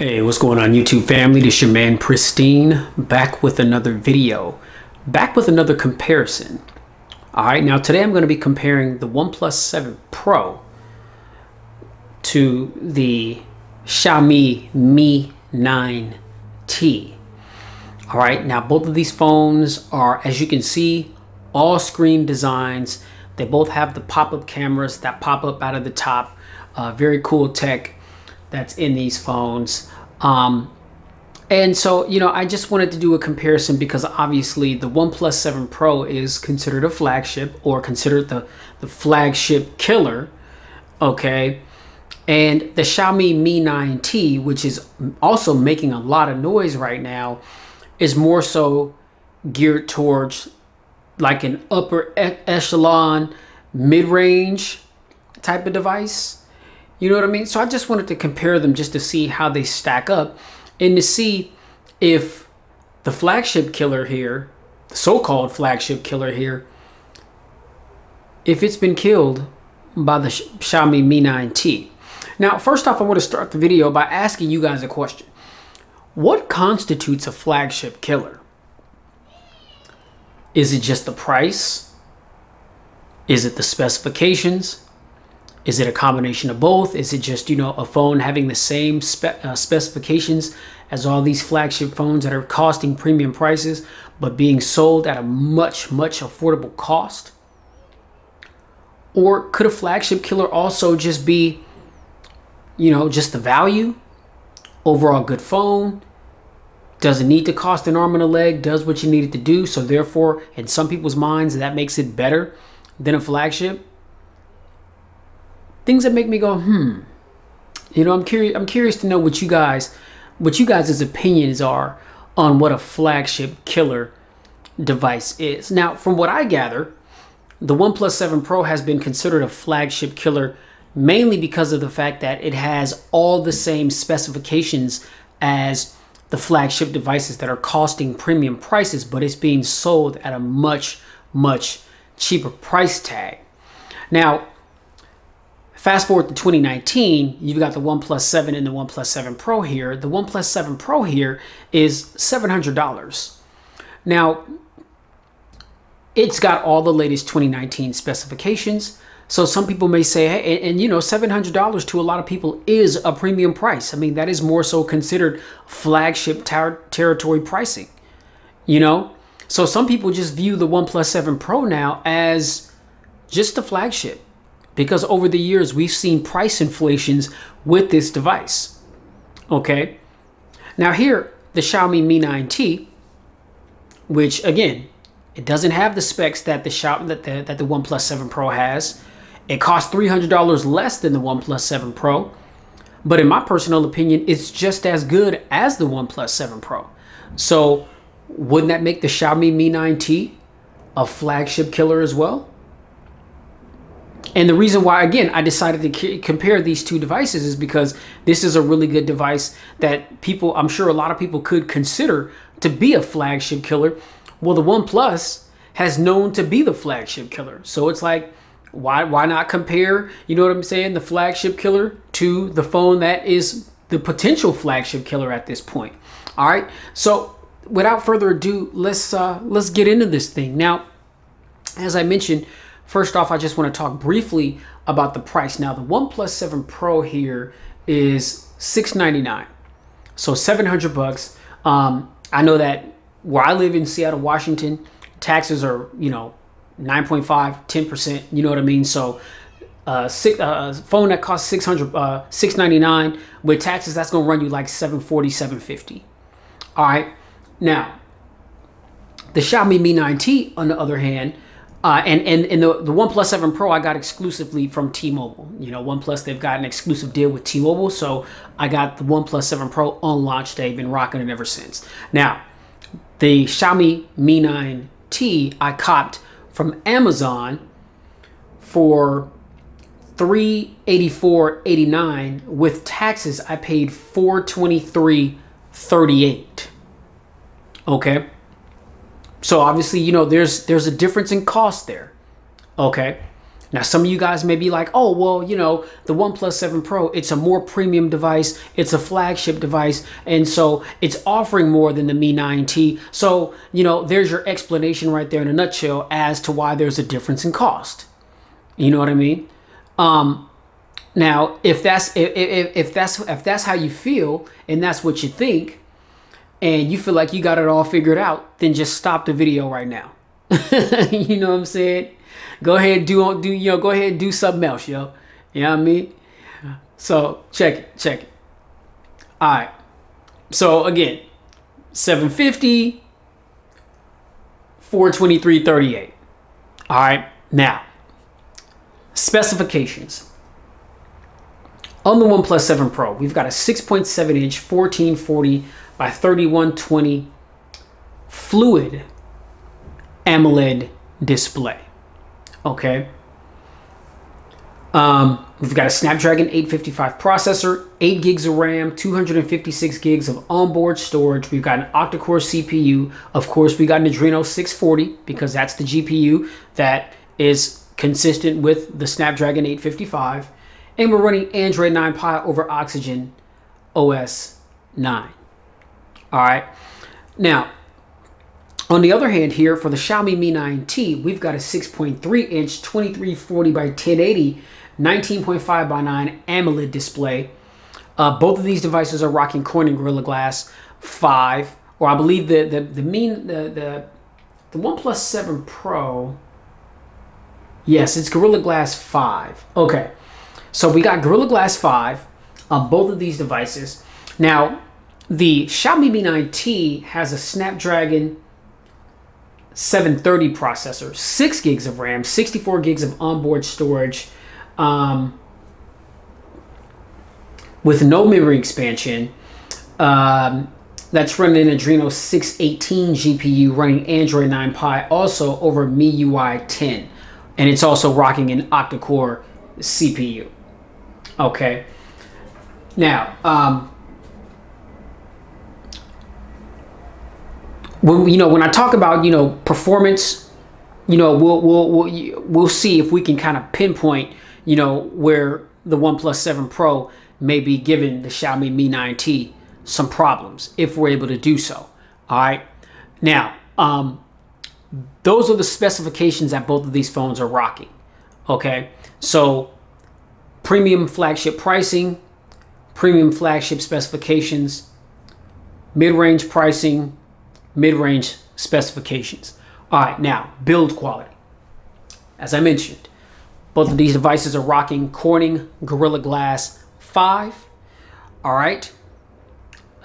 Hey, what's going on YouTube family? This is your man Pristine, back with another video, back with another comparison. Alright, now today I'm going to be comparing the OnePlus 7 Pro to the Xiaomi Mi 9T. Alright, now both of these phones are, as you can see, all screen designs. They both have the pop-up cameras that pop up out of the top. Very cool tech that's in these phones. And so, you know, I just wanted to do a comparison because obviously the OnePlus 7 Pro is considered a flagship, or considered the flagship killer, okay? And the Xiaomi Mi 9T, which is also making a lot of noise right now, is more so geared towards like an upper echelon, mid-range type of device. You know what I mean? So I just wanted to compare them just to see how they stack up and to see if the flagship killer here, the so-called flagship killer here, if it's been killed by the Xiaomi Mi 9T. Now, first off, I want to start the video by asking you guys a question. What constitutes a flagship killer? Is it just the price? Is it the specifications? Is it a combination of both? Is it just, you know, a phone having the same specifications as all these flagship phones that are costing premium prices, but being sold at a much affordable cost? Or could a flagship killer also just be, you know, just the value? Overall good phone, doesn't need to cost an arm and a leg, does what you need it to do. So therefore, in some people's minds, that makes it better than a flagship. Things that make me go, you know, I'm curious to know what you guys' opinions are on what a flagship killer device is. Now, from what I gather, the OnePlus 7 Pro has been considered a flagship killer mainly because of the fact that it has all the same specifications as the flagship devices that are costing premium prices, but it's being sold at a much cheaper price tag. Now, fast forward to 2019, you've got the OnePlus 7 and the OnePlus 7 Pro here. The OnePlus 7 Pro here is $700. Now, it's got all the latest 2019 specifications. So some people may say, hey, and you know, $700 to a lot of people is a premium price. I mean, that is more so considered flagship territory pricing, you know? So some people just view the OnePlus 7 Pro now as just a flagship, because over the years we've seen price inflations with this device. Okay, now here the Xiaomi Mi 9T, which again, it doesn't have the specs that the OnePlus 7 Pro has. It costs $300 less than the OnePlus 7 Pro, but in my personal opinion, it's just as good as the OnePlus 7 Pro. So wouldn't that make the Xiaomi Mi 9T a flagship killer as well? And the reason why, again, I decided to compare these two devices is because this is a really good device that people, I'm sure a lot of people could consider to be a flagship killer. Well, the OnePlus has known to be the flagship killer. So it's like, why not compare, you know what I'm saying, the flagship killer to the phone that is the potential flagship killer at this point. All right. So without further ado, let's get into this thing. Now, as I mentioned, first off, I just want to talk briefly about the price. Now, the OnePlus 7 Pro here is $699, so $700. I know that where I live in Seattle, Washington, taxes are, you know, 9.5, 10%. You know what I mean? So, phone that costs $699 with taxes, that's gonna run you like $740, $750. All right. Now, the Xiaomi Mi 9T, on the other hand. And the OnePlus 7 Pro I got exclusively from T-Mobile. You know, OnePlus, they've got an exclusive deal with T-Mobile, so I got the OnePlus 7 Pro on launch day, been rocking it ever since. Now, the Xiaomi Mi 9T I copped from Amazon for $384.89. With taxes, I paid $423.38. Okay. So obviously, you know, there's a difference in cost there. Okay. Now, some of you guys may be like, oh, well, you know, the OnePlus 7 Pro, it's a more premium device. It's a flagship device. And so it's offering more than the Mi 9T. So, you know, there's your explanation right there in a nutshell as to why there's a difference in cost. You know what I mean? Now, if that's how you feel and that's what you think, and you feel like you got it all figured out, then just stop the video right now. You know what I'm saying? Go ahead, go ahead and do something else, yo. You know what I mean? So check it. All right. So again, 750, 423.38. All right. Now, specifications. On the OnePlus 7 Pro, we've got a 6.7 inch 1440 by 3120 fluid AMOLED display. Okay. We've got a Snapdragon 855 processor, 8 gigs of RAM, 256 gigs of onboard storage. We've got an octa-core CPU. Of course, we got an Adreno 640 because that's the GPU that is consistent with the Snapdragon 855. And we're running Android 9 Pie over Oxygen OS 9. All right. Now, on the other hand here, for the Xiaomi Mi 9T, we've got a 6.3 inch 2340 by 1080 19.5 by 9 AMOLED display. Both of these devices are rocking Corning Gorilla Glass 5, or I believe the OnePlus 7 Pro. Yes, it's Gorilla Glass 5. Okay, so we got Gorilla Glass 5 on both of these devices. Now, the Xiaomi Mi 9T has a Snapdragon 730 processor, 6 gigs of RAM, 64 gigs of onboard storage, with no memory expansion. That's running an Adreno 618 GPU, running Android 9 Pie, also over MIUI 10, and it's also rocking an octa-core CPU. Okay. Now, when I talk about performance, we'll see if we can kind of pinpoint where the OnePlus 7 Pro may be giving the Xiaomi Mi 9T some problems, if we're able to do so. All right. Now, those are the specifications that both of these phones are rocking. Okay. So premium flagship pricing, premium flagship specifications, mid-range pricing, mid-range specifications. All right, now build quality. As I mentioned, both of these devices are rocking Corning Gorilla Glass 5. All right.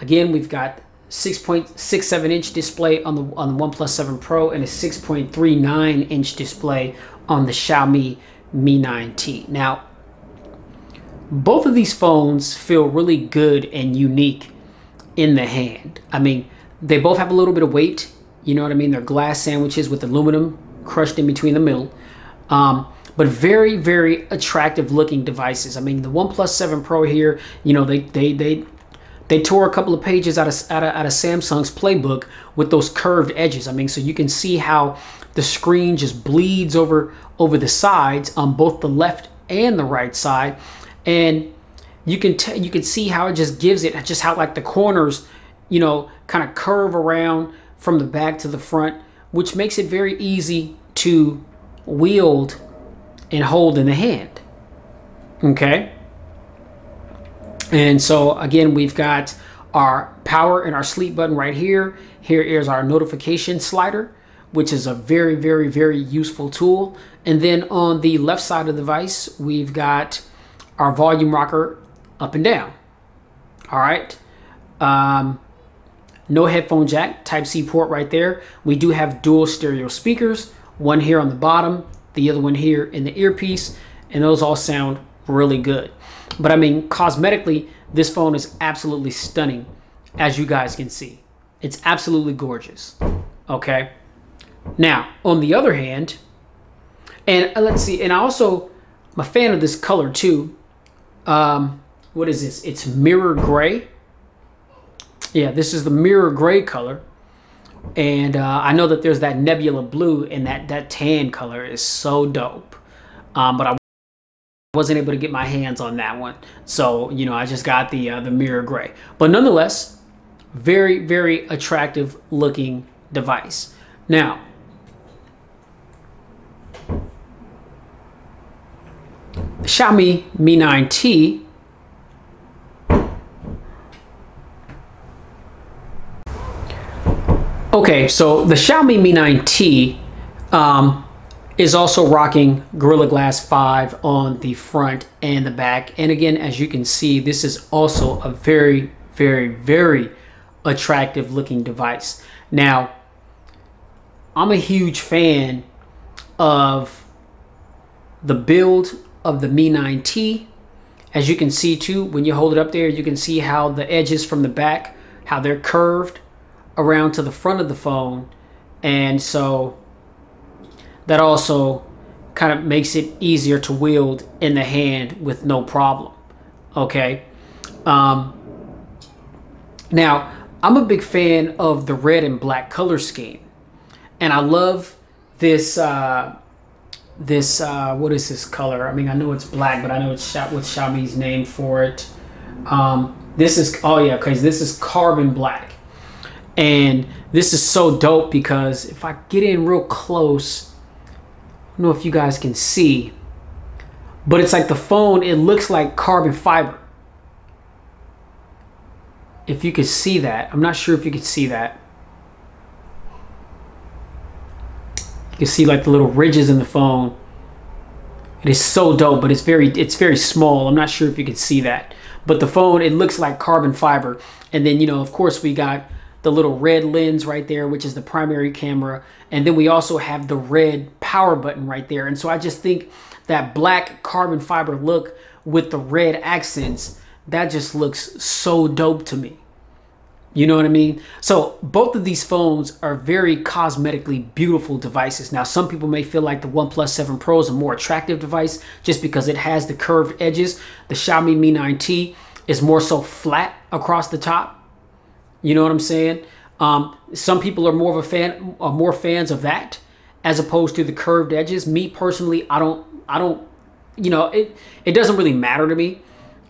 Again, we've got 6.67 inch display on the OnePlus 7 Pro and a 6.39 inch display on the Xiaomi Mi 9T. Now, both of these phones feel really good and unique in the hand. I mean, they both have a little bit of weight. You know what I mean? They're glass sandwiches with aluminum crushed in between the middle. But very, very attractive looking devices. I mean, the OnePlus 7 Pro here, they tore a couple of pages out of Samsung's playbook with those curved edges. I mean, so you can see how the screen just bleeds over the sides on both the left and the right side, and you can see how it just gives it just how like the corners, kind of curve around from the back to the front, which makes it very easy to wield and hold in the hand. Okay. And so again, we've got our power and our sleep button right here. Here is our notification slider, which is a very, very, very useful tool. And then on the left side of the device, we've got our volume rocker up and down. All right. No headphone jack, Type-C port right there. We do have dual stereo speakers, one here on the bottom, the other one here in the earpiece, and those all sound really good. But I mean, cosmetically, this phone is absolutely stunning, as you guys can see. It's absolutely gorgeous. Okay. Now, on the other hand, and let's see, and I'm a fan of this color too. What is this? It's mirror gray. Yeah, this is the mirror gray color. And I know that there's that nebula blue, and that tan color is so dope. but I wasn't able to get my hands on that one. So, you know, I just got the mirror gray. But nonetheless, very, very attractive looking device. Now, the Xiaomi Mi 9T okay, so the Xiaomi Mi 9T is also rocking Gorilla Glass 5 on the front and the back. And again, as you can see, this is also a very, very, very attractive looking device. Now, I'm a huge fan of the build of the Mi 9T. As you can see too, when you hold it up there, you can see how the edges from the back, how they're curved around to the front of the phone. And so that also kind of makes it easier to wield in the hand with no problem. Okay. Now, I'm a big fan of the red and black color scheme. And I love this, what is this color? I mean, I know it's black, but I know it's what Xiaomi's name for it. This is, oh yeah, because this is carbon black. And this is so dope because if I get in real close, I don't know if you guys can see, but it's like the phone, it looks like carbon fiber. If you could see that, I'm not sure if you could see that. You can see like the little ridges in the phone. It is so dope, but it's very small. I'm not sure if you can see that, but the phone, it looks like carbon fiber. And then, you know, of course we got the little red lens right there, which is the primary camera. And then we also have the red power button right there. And so I just think that black carbon fiber look with the red accents, that just looks so dope to me. You know what I mean? So both of these phones are very cosmetically beautiful devices. Now, some people may feel like the OnePlus 7 Pro is a more attractive device just because it has the curved edges. The Xiaomi Mi 9T is more so flat across the top. You know what I'm saying? Some people are more fans of that as opposed to the curved edges. Me personally, I don't, you know, it doesn't really matter to me.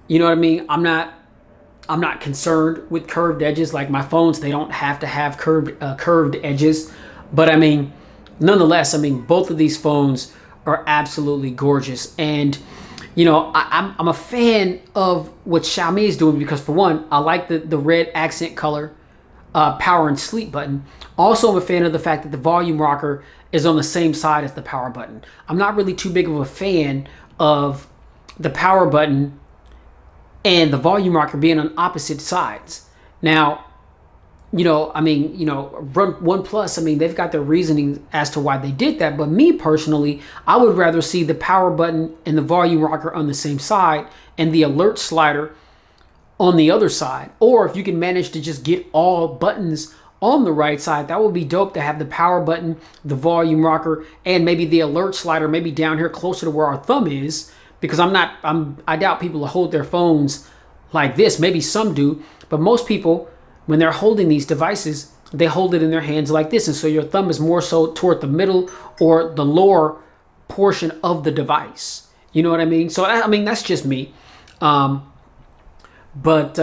You know what I mean? I'm not concerned with curved edges. Like my phones, they don't have to have curved edges. But I mean, nonetheless, I mean, both of these phones are absolutely gorgeous. And you know, I'm a fan of what Xiaomi is doing because, for one, I like the red accent color power and sleep button. Also, I'm a fan of the fact that the volume rocker is on the same side as the power button. I'm not really too big of a fan of the power button and the volume rocker being on opposite sides. Now, you know, I mean, you know, OnePlus, I mean, they've got their reasoning as to why they did that. But me personally, I would rather see the power button and the volume rocker on the same side and the alert slider on the other side. Or if you can manage to just get all buttons on the right side, that would be dope to have the power button, the volume rocker, and maybe the alert slider maybe down here closer to where our thumb is. Because I doubt people will hold their phones like this. Maybe some do, but most people, when they're holding these devices, they hold it in their hands like this. And so your thumb is more so toward the middle or the lower portion of the device. You know what I mean? So, I mean, that's just me. But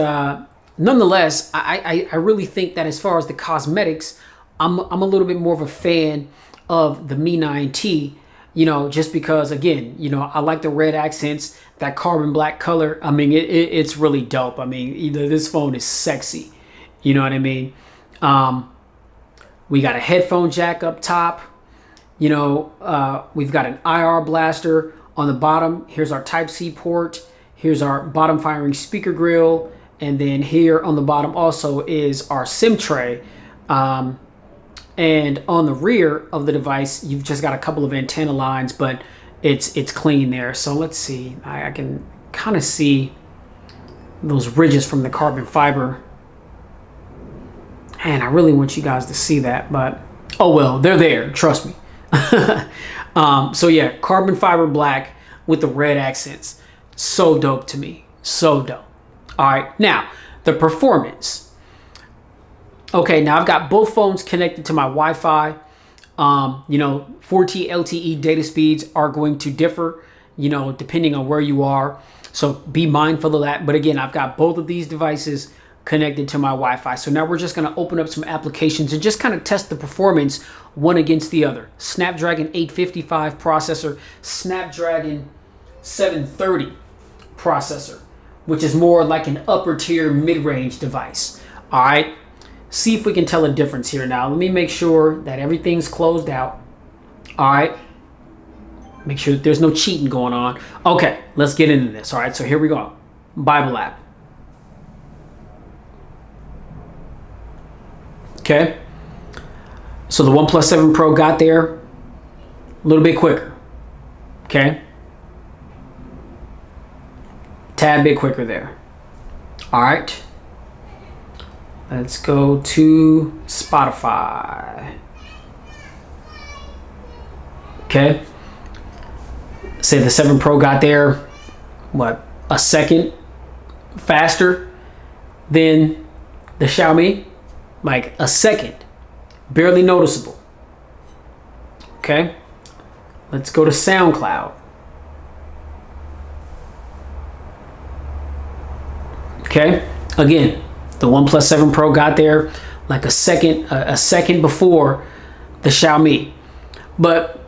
nonetheless, I really think that as far as the cosmetics, I'm a little bit more of a fan of the Mi 9T, you know, just because, again, you know, I like the red accents, that carbon black color. I mean, it's really dope. I mean, this phone is sexy. You know what I mean? We got a headphone jack up top. You know, we've got an IR blaster on the bottom. Here's our Type-C port. Here's our bottom firing speaker grill. And then here on the bottom also is our SIM tray. And on the rear of the device, you've just got a couple of antenna lines, but it's clean there. So let's see. I can kind of see those ridges from the carbon fiber. And I really want you guys to see that, but oh well, they're there, trust me. So yeah, carbon fiber black with the red accents. So dope to me, so dope. All right, now the performance. Okay, now I've got both phones connected to my Wi-Fi. You know, 4G LTE data speeds are going to differ you know, depending on where you are. So be mindful of that. But again, I've got both of these devices connected to my Wi-Fi. So now we're just going to open up some applications and just kind of test the performance one against the other. Snapdragon 855 processor, Snapdragon 730 processor, which is more like an upper tier mid-range device. All right, see if we can tell a difference here. Now let me make sure that everything's closed out. All right, make sure that there's no cheating going on. Okay, let's get into this. All right, so here we go. Bible app. Okay, so the OnePlus 7 Pro got there a little bit quicker. Okay, tad bit quicker there. All right, let's go to Spotify. Okay, say the 7 Pro got there, what, a second faster than the Xiaomi? Like a second, barely noticeable. Okay, let's go to SoundCloud. Okay, again, the OnePlus 7 Pro got there like a second before the Xiaomi. But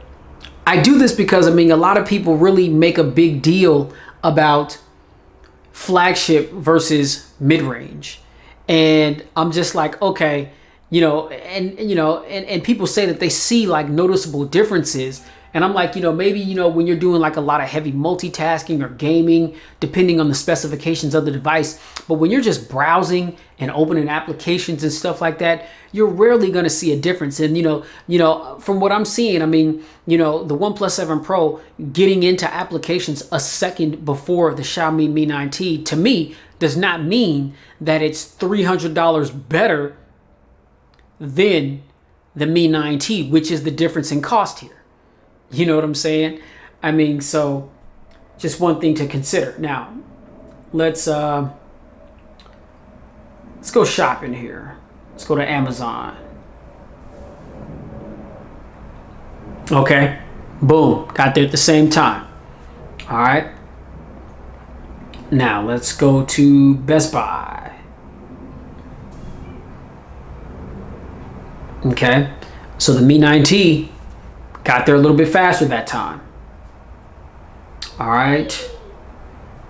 I do this because, I mean, a lot of people really make a big deal about flagship versus mid-range. And I'm just like, okay, you know, and people say that they see like noticeable differences. And I'm like, you know, maybe, you know, when you're doing like a lot of heavy multitasking or gaming, depending on the specifications of the device. But when you're just browsing and opening applications and stuff like that, you're rarely going to see a difference. And, you know, from what I'm seeing, I mean, you know, the OnePlus 7 Pro getting into applications a second before the Xiaomi Mi 9T, to me, does not mean that it's $300 better than the Mi 9T, which is the difference in cost here. You know what I'm saying? I mean, so just one thing to consider. Now, let's go shopping here. Let's go to Amazon. Okay, boom, got there at the same time. All right. Now let's go to Best Buy. Okay, so the Mi 9T got there a little bit faster that time. All right,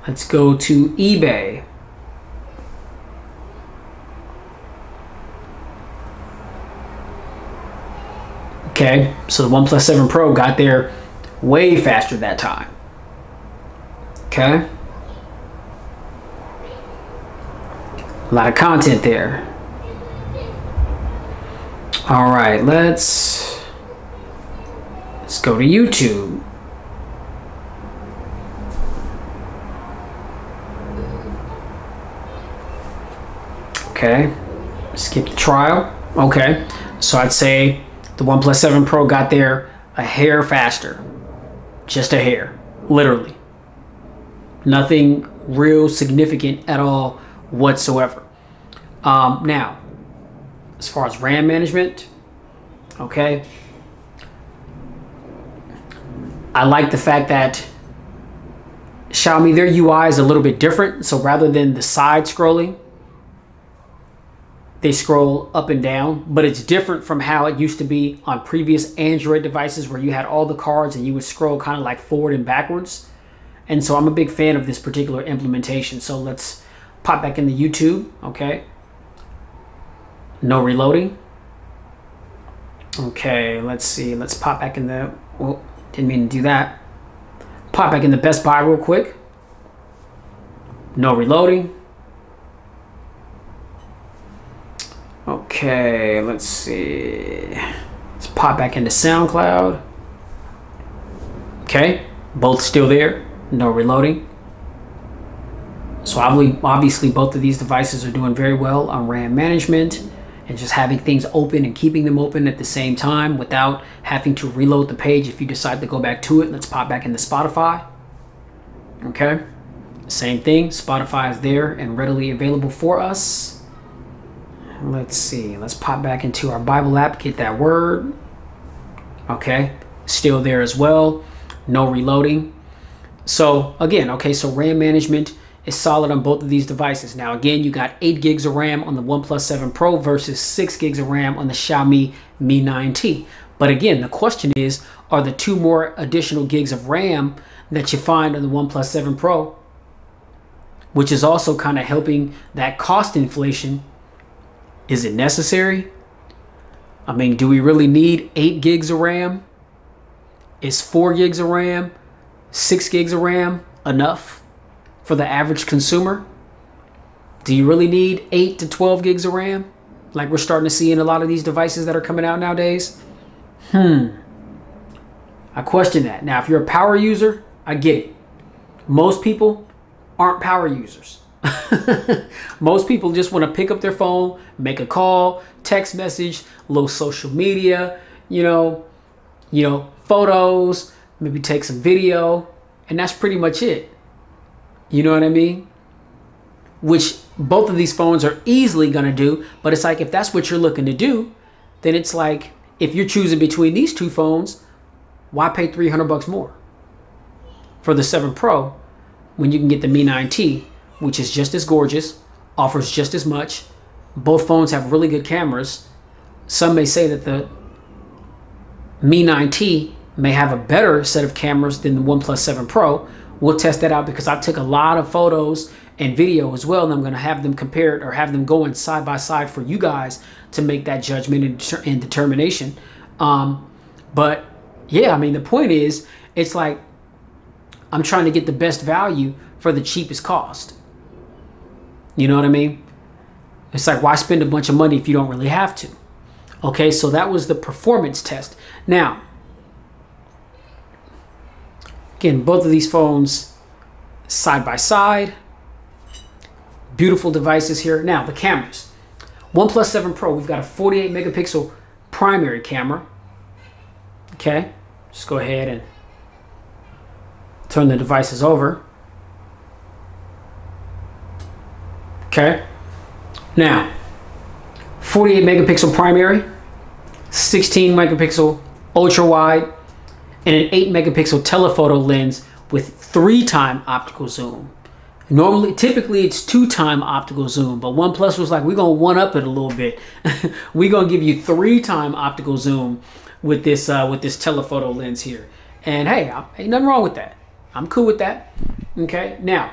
let's go to eBay. Okay, so the OnePlus 7 Pro got there way faster that time. Okay. A lot of content there. All right, let's go to YouTube. Okay, skip the trial. Okay, so I'd say the OnePlus 7 Pro got there a hair faster. Just a hair, literally. Nothing real significant at all whatsoever. Now, as far as RAM management, okay, I like the fact that Xiaomi, their UI is a little bit different. So rather than the side scrolling, they scroll up and down, but it's different from how it used to be on previous Android devices where you had all the cards and you would scroll kind of like forward and backwards. And so I'm a big fan of this particular implementation. So let's pop back into YouTube. Okay, no reloading. Okay, let's see, let's pop back in the, well, didn't mean to do that. Pop back in the Best Buy real quick. No reloading. Okay, let's see. Let's pop back into SoundCloud. Okay, both still there. No reloading. So obviously both of these devices are doing very well on RAM management and just having things open and keeping them open at the same time without having to reload the page if you decide to go back to it. Let's pop back into Spotify. Okay, same thing. Spotify is there and readily available for us. Let's see, let's pop back into our Bible app, get that word. Okay, still there as well. No reloading. So again, okay, so RAM management is solid on both of these devices. Now again, you got 8 gigs of RAM on the OnePlus 7 Pro versus 6 gigs of RAM on the Xiaomi Mi 9T. But again, the question is, are the 2 more additional gigs of RAM that you find on the OnePlus 7 Pro, which is also kind of helping that cost inflation, is it necessary? I mean, do we really need 8 gigs of RAM? Is 4 gigs of RAM, 6 gigs of RAM enough for the average consumer? Do you really need 8 to 12 gigs of RAM like we're starting to see in a lot of these devices that are coming out nowadays? I question that. Now, if you're a power user, I get it. Most people aren't power users. Most people just want to pick up their phone, make a call, text message, a little social media, you know, photos, maybe take some video, and that's pretty much it. You know what I mean? Which both of these phones are easily going to do, but it's like, if that's what you're looking to do, then it's like, if you're choosing between these 2 phones, why pay $300 more for the 7 Pro when you can get the Mi 9T, which is just as gorgeous, offers just as much. Both phones have really good cameras. Some may say that the Mi 9T may have a better set of cameras than the OnePlus 7 Pro. We'll test that out because I took a lot of photos and video as well, and I'm going to have them compared or have them going side by side for you guys to make that judgment and determination. But yeah, I mean, the point is, it's like, I'm trying to get the best value for the cheapest cost. You know what I mean? It's like, why spend a bunch of money if you don't really have to? Okay, so that was the performance test. Now, again, both of these phones side by side. Beautiful devices here. Now, the cameras. OnePlus 7 Pro, we've got a 48 megapixel primary camera. Okay, just go ahead and turn the devices over. Okay, now 48 megapixel primary, 16 megapixel ultra wide, and an 8 megapixel telephoto lens with 3-time optical zoom. Normally, typically it's 2-time optical zoom, but OnePlus was like, we're gonna one up it a little bit. We're gonna give you 3-time optical zoom with this telephoto lens here. And hey, ain't nothing wrong with that. I'm cool with that. Okay, now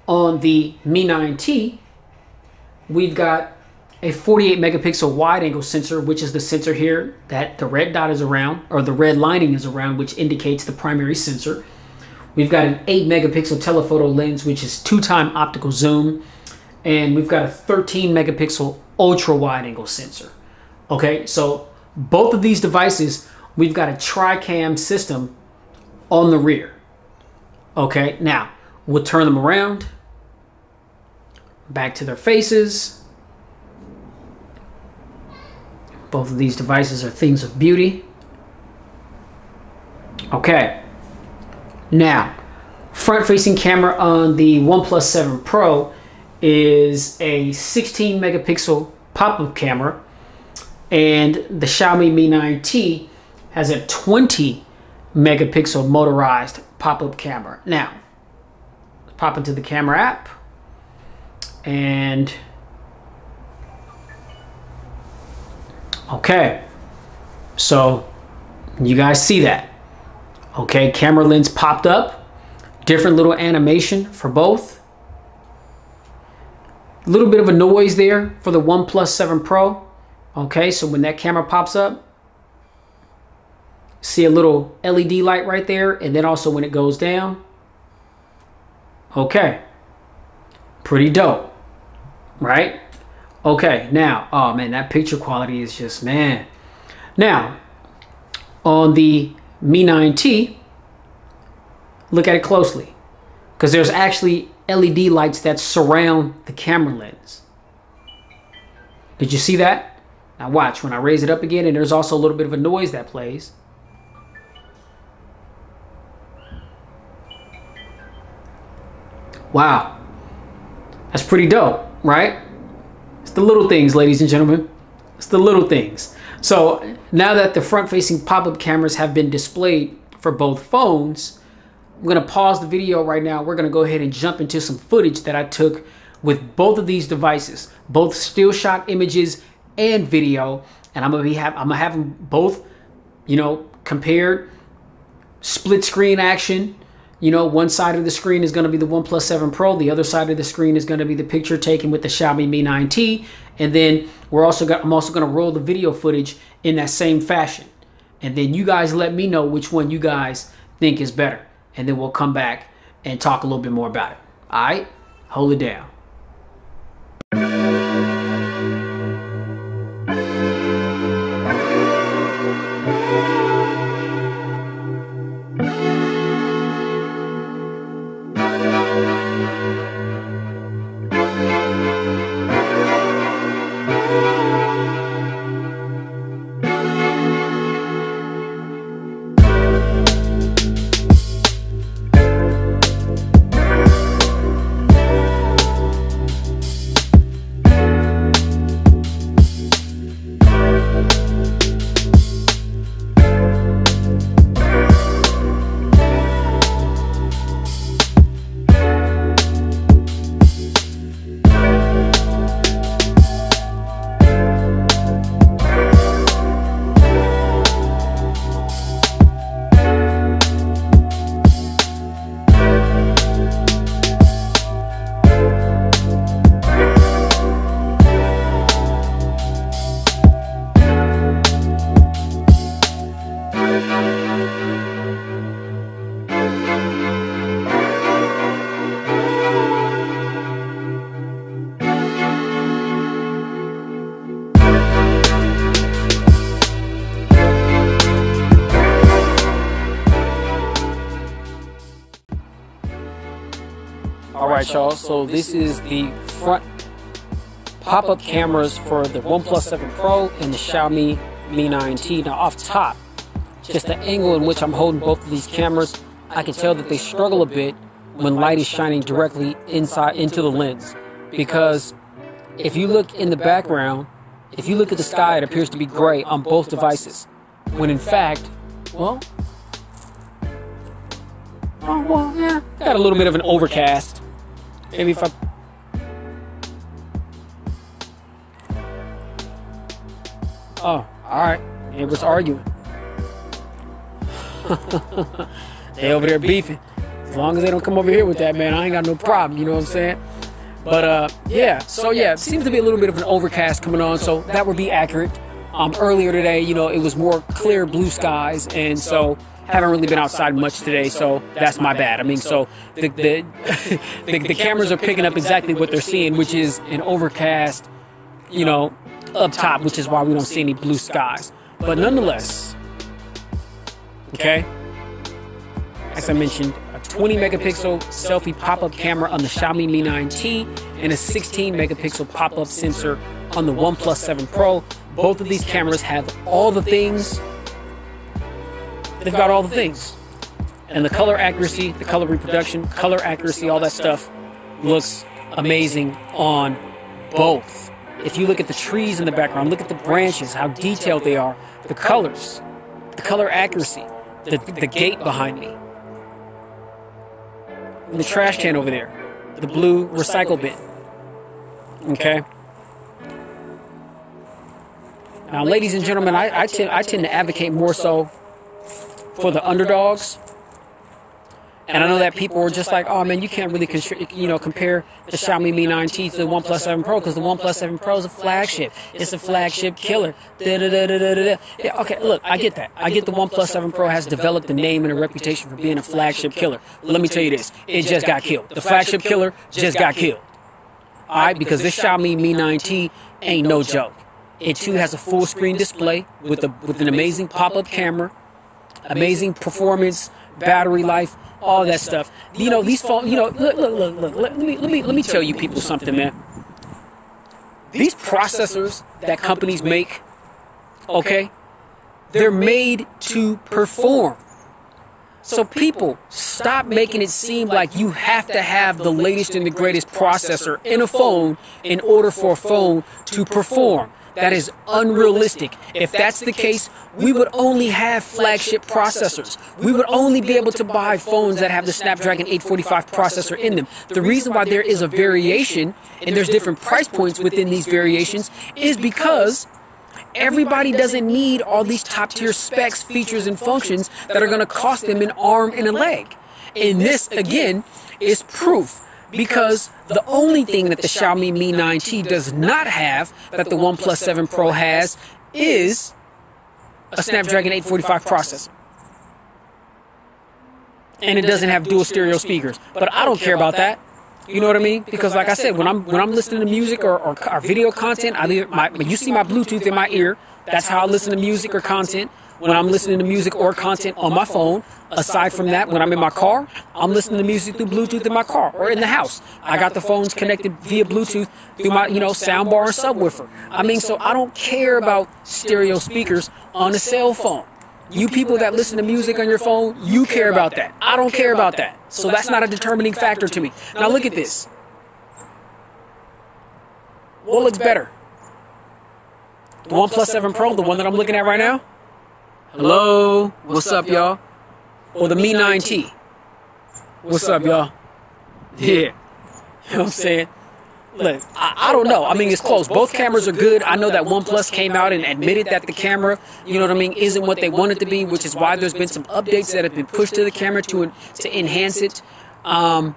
on the Mi 9T, we've got a 48 megapixel wide angle sensor, which is the sensor here that the red dot is around, or the red lining is around, which indicates the primary sensor. We've got an 8 megapixel telephoto lens, which is 2-time optical zoom. And we've got a 13 megapixel ultra wide angle sensor. Okay, so both of these devices, we've got a tri-cam system on the rear. Okay, now we'll turn them around, back to their faces. Both of these devices are things of beauty. Okay, now front-facing camera on the OnePlus 7 Pro is a 16 megapixel pop-up camera, and the Xiaomi Mi 9T has a 20 megapixel motorized pop-up camera. Now, let's pop into the camera app, and okay, so you guys see that. Okay, camera lens popped up, different little animation for both. A little bit of a noise there for the OnePlus 7 Pro. Okay, so when that camera pops up, see a little LED light right there, and then also when it goes down. Okay, pretty dope, right? Okay, now, oh man, that picture quality is just, man. Now, on the Mi 9T, look at it closely, because there's actually LED lights that surround the camera lens. Did you see that? Now watch, when I raise it up again, and there's also a little bit of a noise that plays. Wow, that's pretty dope, right? It's the little things, ladies and gentlemen. It's the little things. So now that the front-facing pop-up cameras have been displayed for both phones, gonna pause the video right now. We're gonna go ahead and jump into some footage that I took with both of these devices, both still shot images and video, and I'm gonna have them both, you know, compared, split screen action. You know, one side of the screen is going to be the OnePlus 7 Pro. The other side of the screen is going to be the picture taken with the Xiaomi Mi 9T. And then I'm also going to roll the video footage in that same fashion. And then you guys let me know which one you guys think is better. And then we'll come back and talk a little bit more about it. All right? Hold it down. Alright y'all, so this is the front pop-up cameras for the OnePlus 7 Pro and the Xiaomi Mi 9T. Now off top, just the angle in which I'm holding both of these cameras, I can tell that they struggle a bit when light is shining directly inside into the lens. Because if you look in the background, if you look at the sky, it appears to be gray on both devices. When in fact, well, yeah, got a little bit of an overcast. Maybe if I... Oh, alright. It was arguing. They over there beefing. As long as they don't come over here with that, man, I ain't got no problem, you know what I'm saying? But, yeah. So, yeah, it seems to be a little bit of an overcast coming on, so that would be accurate. Earlier today, you know, it was more clear blue skies, and so... haven't really been outside much today, so that's my bad. I mean, so the cameras are picking up exactly what they're seeing, which is an overcast, you know, up top, which is why we don't see any blue skies. But nonetheless, okay, as I mentioned, a 20 megapixel selfie pop-up camera on the Xiaomi Mi 9T and a 16 megapixel pop-up sensor on the OnePlus 7 Pro. Both of these cameras have all the things. They've got all the things. And the color accuracy, the color reproduction, color accuracy, all that stuff looks amazing on both. If you look at the trees in the background, look at the branches, how detailed they are, the colors, the color accuracy, the gate behind me, and the trash can over there, the blue recycle bin. Okay? Now, ladies and gentlemen, I tend to advocate more so for the underdogs, and I know that people are just like, oh man, you can't really compare the Xiaomi Mi 9T to the OnePlus 7 Pro because the OnePlus 7 Pro is a flagship. It's a flagship killer. Yeah, okay, look, I get that. I get the OnePlus 7 Pro has developed a name and a reputation for being a flagship killer. But let me tell you this, it just got killed. The flagship killer just got killed. Alright, because this Xiaomi Mi 9T ain't no joke. It too has a full screen display with an amazing pop-up camera. Amazing performance, battery life, all that stuff. You know, these phones, you know, look, let me tell you people something, man. These processors that companies make, okay, they're made to perform. So people, stop making it seem like you have to have the latest and the greatest processor in a phone in order for a phone to perform. That is unrealistic. If that's the case, we would only have flagship processors. We would only be able to buy phones that have the Snapdragon 845 processor in them. The reason why there is a variation and there's different price points within these variations is because everybody doesn't need all these top tier specs, features, and functions that are going to cost them an arm and a leg. And this, again, is proof. Because the only thing that the Xiaomi Mi 9T does not have that the OnePlus 7 Pro has is a Snapdragon 845 processor. And it doesn't have dual stereo speakers. But I don't care about that. You know what I mean? Because like I said, when I'm listening to music or video content, you see my Bluetooth in my ear. That's how I listen to music or content. When I'm listening to music or content on my phone. Aside from that, when I'm in my car, I'm listening to music through Bluetooth in my car or in the house. I got the phones connected via Bluetooth through my, soundbar and subwoofer. I mean, so I don't care about stereo speakers on a cell phone. You people that listen to music on your phone, you care about that. I don't care about that. So that's not a determining factor to me. Now look at this. What looks better? The OnePlus 7 Pro, the one that I'm looking at right now? Hello? What's up, y'all? Or the Mi 9T? What's up, y'all? Yeah. You know what I'm saying? Look, I don't know. I mean, it's close. Both cameras are good. I know that OnePlus came out and admitted that the camera, you know what I mean, isn't what they want it to be, which is why there's been some updates that have been pushed to the camera to enhance it. I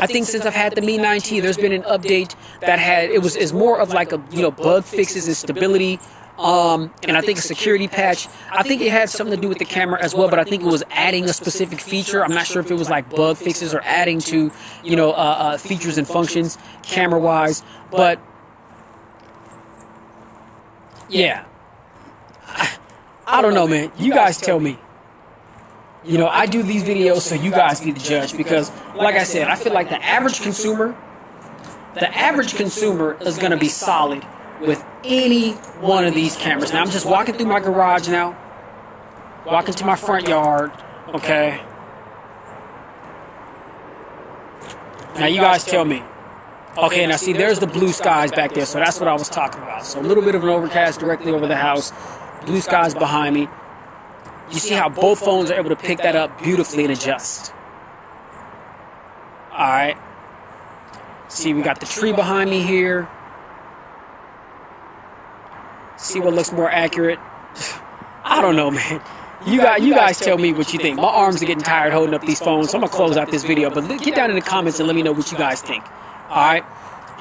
think since I've had the Mi 9T, there's been an update that is more of like a, bug fixes and stability. And I think a security patch. I think it had something to do with the camera as well, but I think it was adding a specific feature. I'm not sure if it was like bug fixes or adding to, features and functions camera-wise. But yeah, I don't know, man. You guys tell me. I do these videos so you guys be the judge because, like I said, I feel like the average consumer is going to be solid with any one of these cameras. Now I'm just walking through my garage now, walking to my front yard, okay? Now you guys tell me. Okay, now see, there's the blue skies back there, so that's what I was talking about. So a little bit of an overcast directly over the house, blue skies behind me. You see how both phones are able to pick that up beautifully and adjust. Alright. See, we got the tree behind me here. See what looks more accurate. I don't know, man. You guys tell me what you think. My arms are getting tired holding up these phones, so I'm gonna close out this video. But get down in the comments and let me know what you guys think. Alright?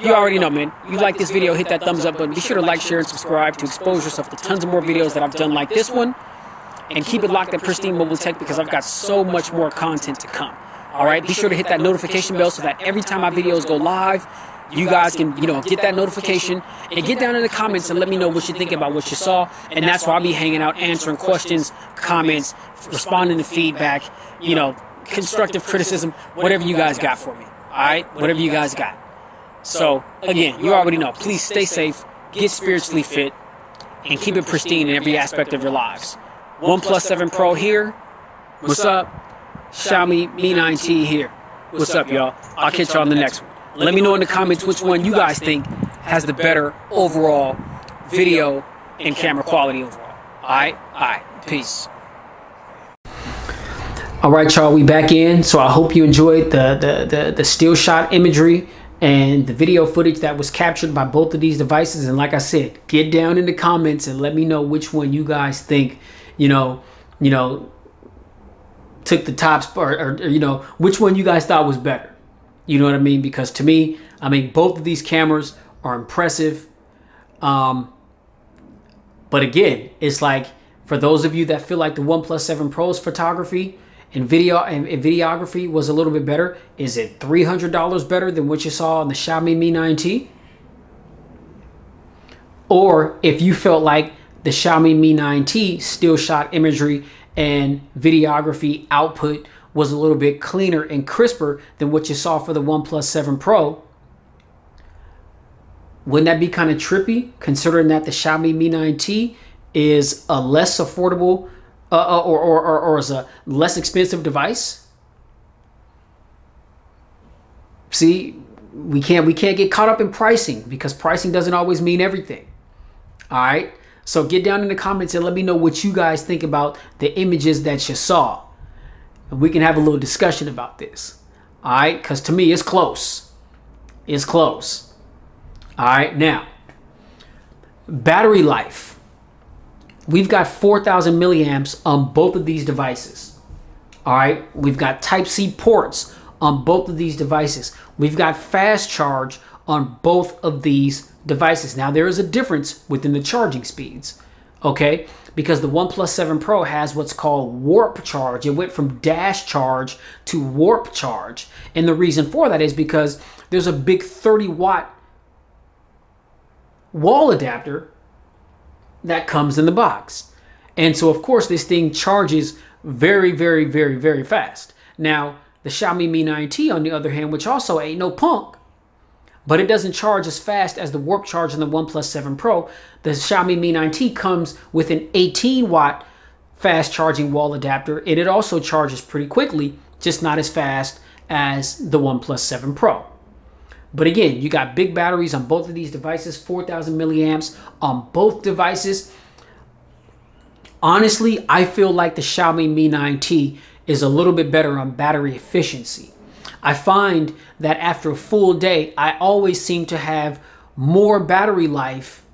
You already know, man. You like this video, hit that thumbs up button. Be sure to like, share, and subscribe to expose yourself to tons of more videos that I've done like this one. And keep it locked at Pristine Mobile Tech because I've got so much more content to come. Alright? Be sure to hit that notification bell so that every time my videos go live, you guys can, get that notification and get down in the comments and let me know what you think about what you saw. And that's where I'll be hanging out, answering questions, comments, responding to feedback, constructive criticism, whatever you guys got for me. All right? Whatever you guys got. So, again, you already know. Please stay safe, get spiritually fit, and keep it pristine in every aspect of your lives. OnePlus 7 Pro here. What's up? Xiaomi Mi 9T here. What's up, y'all? I'll catch y'all on the next one. Let me know in the comments which one you guys think has the better overall video and camera quality overall. Alright? Alright. Peace. Alright, y'all, we back in. So I hope you enjoyed the still shot imagery and the video footage that was captured by both of these devices. And like I said, get down in the comments and let me know which one you guys think, took the top spot, or which one you guys thought was better. You know what I mean? Because to me, both of these cameras are impressive. But again, it's like, for those of you that feel like the OnePlus 7 Pro's photography and videography was a little bit better, is it $300 better than what you saw on the Xiaomi Mi 9T? Or if you felt like the Xiaomi Mi 9T still shot imagery and videography output was a little bit cleaner and crisper than what you saw for the OnePlus 7 Pro, wouldn't that be kind of trippy, considering that the Xiaomi Mi 9T is a less affordable or is a less expensive device? See, we can't get caught up in pricing, because pricing doesn't always mean everything. All right. So get down in the comments and let me know what you guys think about the images that you saw. And we can have a little discussion about this. All right. Because to me, it's close. It's close. All right. Now, battery life. We've got 4,000 milliamps on both of these devices. All right. We've got Type-C ports on both of these devices. We've got fast charge on both of these devices. Now, there is a difference within the charging speeds, okay? Because the OnePlus 7 Pro has what's called warp charge. It went from dash charge to warp charge. And the reason for that is because there's a big 30-watt wall adapter that comes in the box. And so, of course, this thing charges very, very, very, very fast. Now, the Xiaomi Mi 9T, on the other hand, which also ain't no punk, but it doesn't charge as fast as the warp charge in the OnePlus 7 Pro. The Xiaomi Mi 9T comes with an 18-watt fast charging wall adapter, and it also charges pretty quickly, just not as fast as the OnePlus 7 Pro. But again, you got big batteries on both of these devices, 4,000 milliamps on both devices. Honestly, I feel like the Xiaomi Mi 9T is a little bit better on battery efficiency. I find that after a full day, I always seem to have more battery life,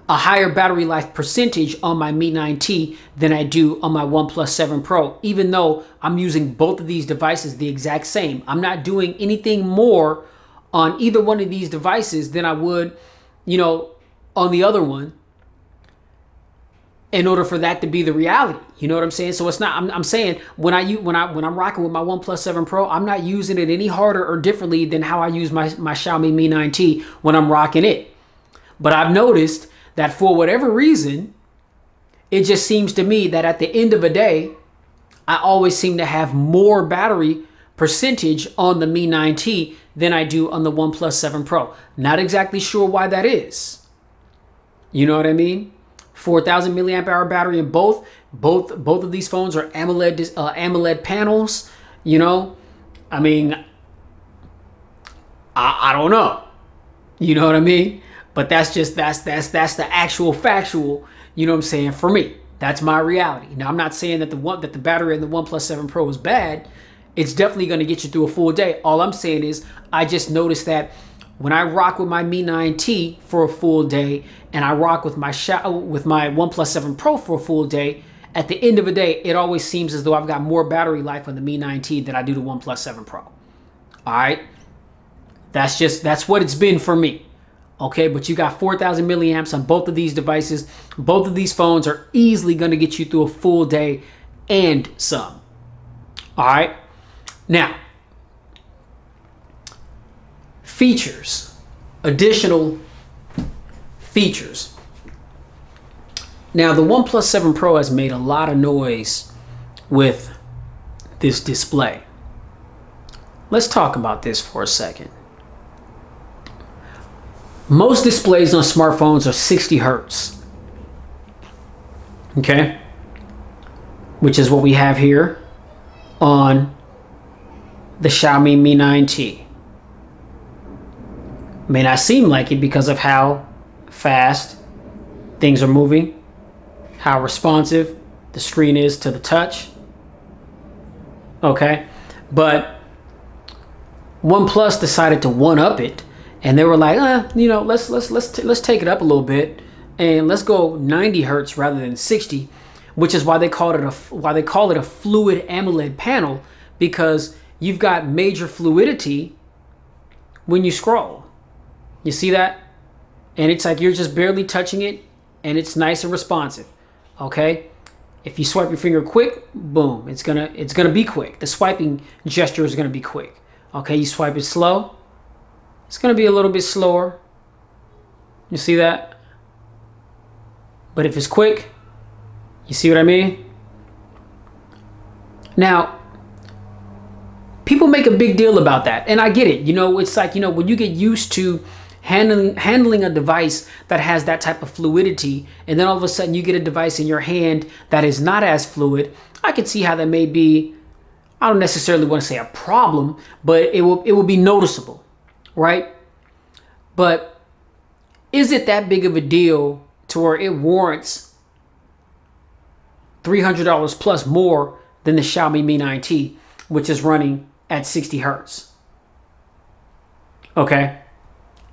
a higher battery life percentage on my Mi 9T than I do on my OnePlus 7 Pro, even though I'm using both of these devices the exact same. I'm not doing anything more on either one of these devices than I would, you know, on the other one, in order for that to be the reality. You know what I'm saying? So it's not, I'm saying when I'm rocking with my OnePlus 7 Pro, I'm not using it any harder or differently than how I use my Xiaomi Mi 9T when I'm rocking it. But I've noticed that for whatever reason, it just seems to me that at the end of a day, I always seem to have more battery percentage on the Mi 9T than I do on the OnePlus 7 Pro. Not exactly sure why that is. You know what I mean? 4,000 milliamp hour battery in both of these phones are AMOLED panels. You know, I mean, I don't know. You know what I mean? But that's the actual factual. You know what I'm saying? For me, that's my reality. Now, I'm not saying that the battery in the OnePlus 7 Pro is bad. It's definitely going to get you through a full day. All I'm saying is I just noticed that when I rock with my Mi 9T for a full day and I rock with my OnePlus 7 Pro for a full day, at the end of the day, it always seems as though I've got more battery life on the Mi 9T than I do the OnePlus 7 Pro. All right? That's what it's been for me. Okay, but you got 4,000 milliamps on both of these devices. Both of these phones are easily going to get you through a full day and some. All right? Now, features, additional features. Now, the OnePlus 7 Pro has made a lot of noise with this display. Let's talk about this for a second. Most displays on smartphones are 60 hertz. Okay? Which is what we have here on the Xiaomi Mi 9T. May not seem like it because of how fast things are moving, how responsive the screen is to the touch. Okay? But OnePlus decided to one-up it. And they were like, you know, let's take it up a little bit and let's go 90 hertz rather than 60, which is why they call it a fluid AMOLED panel, because you've got major fluidity when you scroll. You see that? And it's like you're just barely touching it and it's nice and responsive. Okay? If you swipe your finger quick, boom, it's gonna be quick. The swiping gesture is gonna be quick. Okay, you swipe it slow, it's going to be a little bit slower. You see that? But if it's quick, you see what I mean? Now, people make a big deal about that. And I get it. You know, it's like, you know, when you get used to handling a device that has that type of fluidity, and then all of a sudden you get a device in your hand that is not as fluid, I can see how that may be, I don't necessarily want to say a problem, but it will be noticeable, right? But is it that big of a deal to where it warrants $300 plus more than the Xiaomi Mi 9T, which is running at 60 hertz? Okay.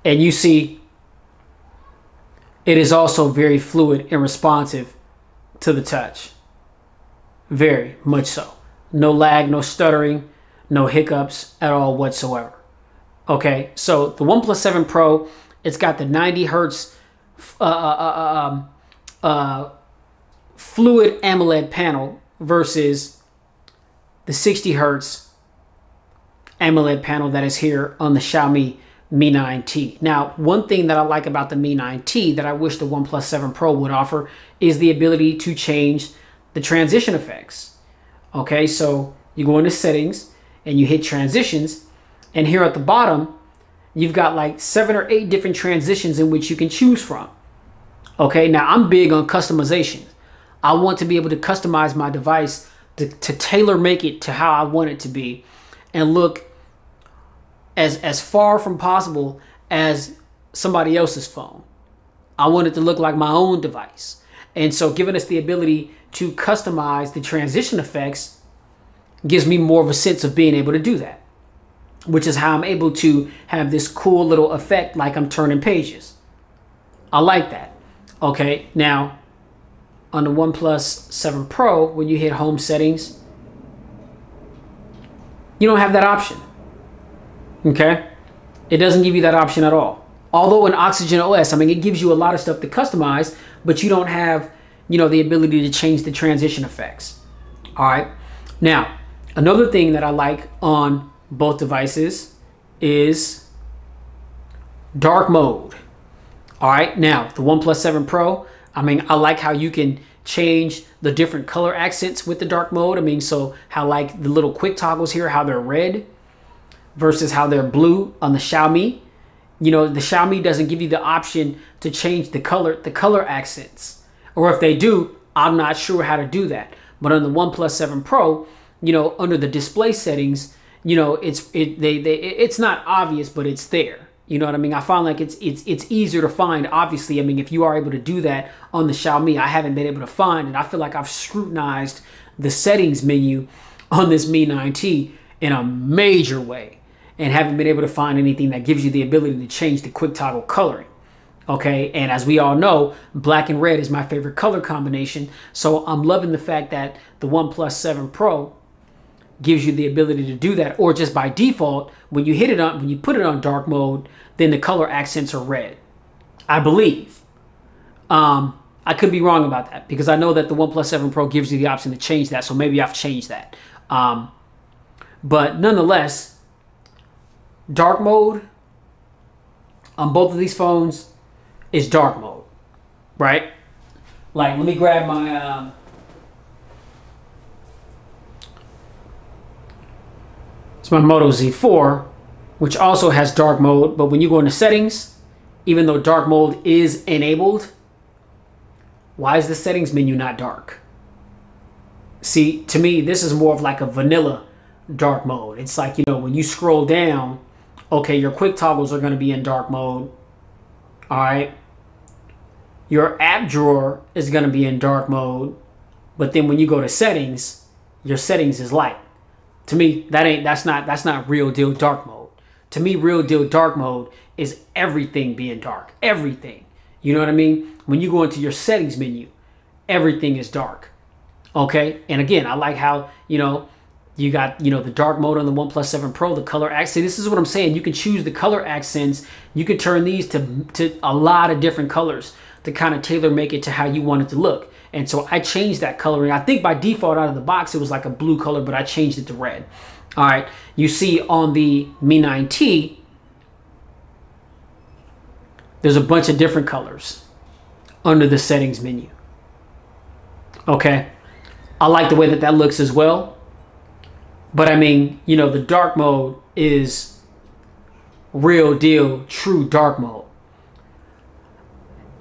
And you see, it is also very fluid and responsive to the touch. Very much so. No lag, no stuttering, no hiccups at all whatsoever. Okay, so the OnePlus 7 Pro, it's got the 90 hertz fluid AMOLED panel versus the 60 hertz AMOLED panel that is here on the Xiaomi Mi 9T. Now, one thing that I like about the Mi 9T that I wish the OnePlus 7 Pro would offer is the ability to change the transition effects. Okay, so you go into settings and you hit transitions, and here at the bottom, you've got like 7 or 8 different transitions in which you can choose from. Okay, now I'm big on customization. I want to be able to customize my device to tailor make it to how I want it to be and look as far from possible as somebody else's phone. I want it to look like my own device. And so giving us the ability to customize the transition effects gives me more of a sense of being able to do that, which is how I'm able to have this cool little effect like I'm turning pages. I like that. Okay, now on the OnePlus 7 Pro, when you hit home settings, you don't have that option. Okay, it doesn't give you that option at all. Although in Oxygen OS, I mean, it gives you a lot of stuff to customize, but you don't have, you know, the ability to change the transition effects. All right. Now, another thing that I like on both devices is dark mode. All right. Now, the OnePlus 7 Pro, I mean, I like how you can change the different color accents with the dark mode. I mean, so how like the little quick toggles here, how they're red versus how they're blue on the Xiaomi. You know, the Xiaomi doesn't give you the option to change the color accents. Or if they do, I'm not sure how to do that. But on the OnePlus 7 Pro, you know, under the display settings, you know, it's not obvious, but it's there. You know what I mean? I find like it's easier to find. Obviously, I mean, if you are able to do that on the Xiaomi, I haven't been able to find, and I feel like I've scrutinized the settings menu on this Mi 9T in a major way, and haven't been able to find anything that gives you the ability to change the quick toggle coloring. Okay, and as we all know, black and red is my favorite color combination. So I'm loving the fact that the OnePlus 7 Pro gives you the ability to do that, or just by default, when you put it on dark mode, then the color accents are red, I believe. I could be wrong about that, because I know that the OnePlus 7 Pro gives you the option to change that, so maybe I've changed that. But nonetheless, dark mode on both of these phones is dark mode, right? Like, let me grab my it's my Moto Z4, which also has dark mode, but when you go into settings, even though dark mode is enabled, why is the settings menu not dark? See, to me, this is more of like a vanilla dark mode. It's like, you know, when you scroll down, okay, your quick toggles are going to be in dark mode. All right. Your app drawer is going to be in dark mode. But then when you go to settings, your settings is light. To me, that's not real deal dark mode. To me, real deal dark mode is everything being dark. Everything. You know what I mean? When you go into your settings menu, everything is dark. Okay? And again, I like how, you know, you got, you know, the dark mode on the OnePlus 7 Pro, the color accent. This is what I'm saying. You can choose the color accents. You can turn these to a lot of different colors to kind of tailor make it to how you want it to look. And so I changed that coloring. I think by default out of the box, it was like a blue color, but I changed it to red. All right. You see on the Mi 9T, there's a bunch of different colors under the settings menu. Okay. I like the way that looks as well. But I mean, you know, the dark mode is real deal, true dark mode.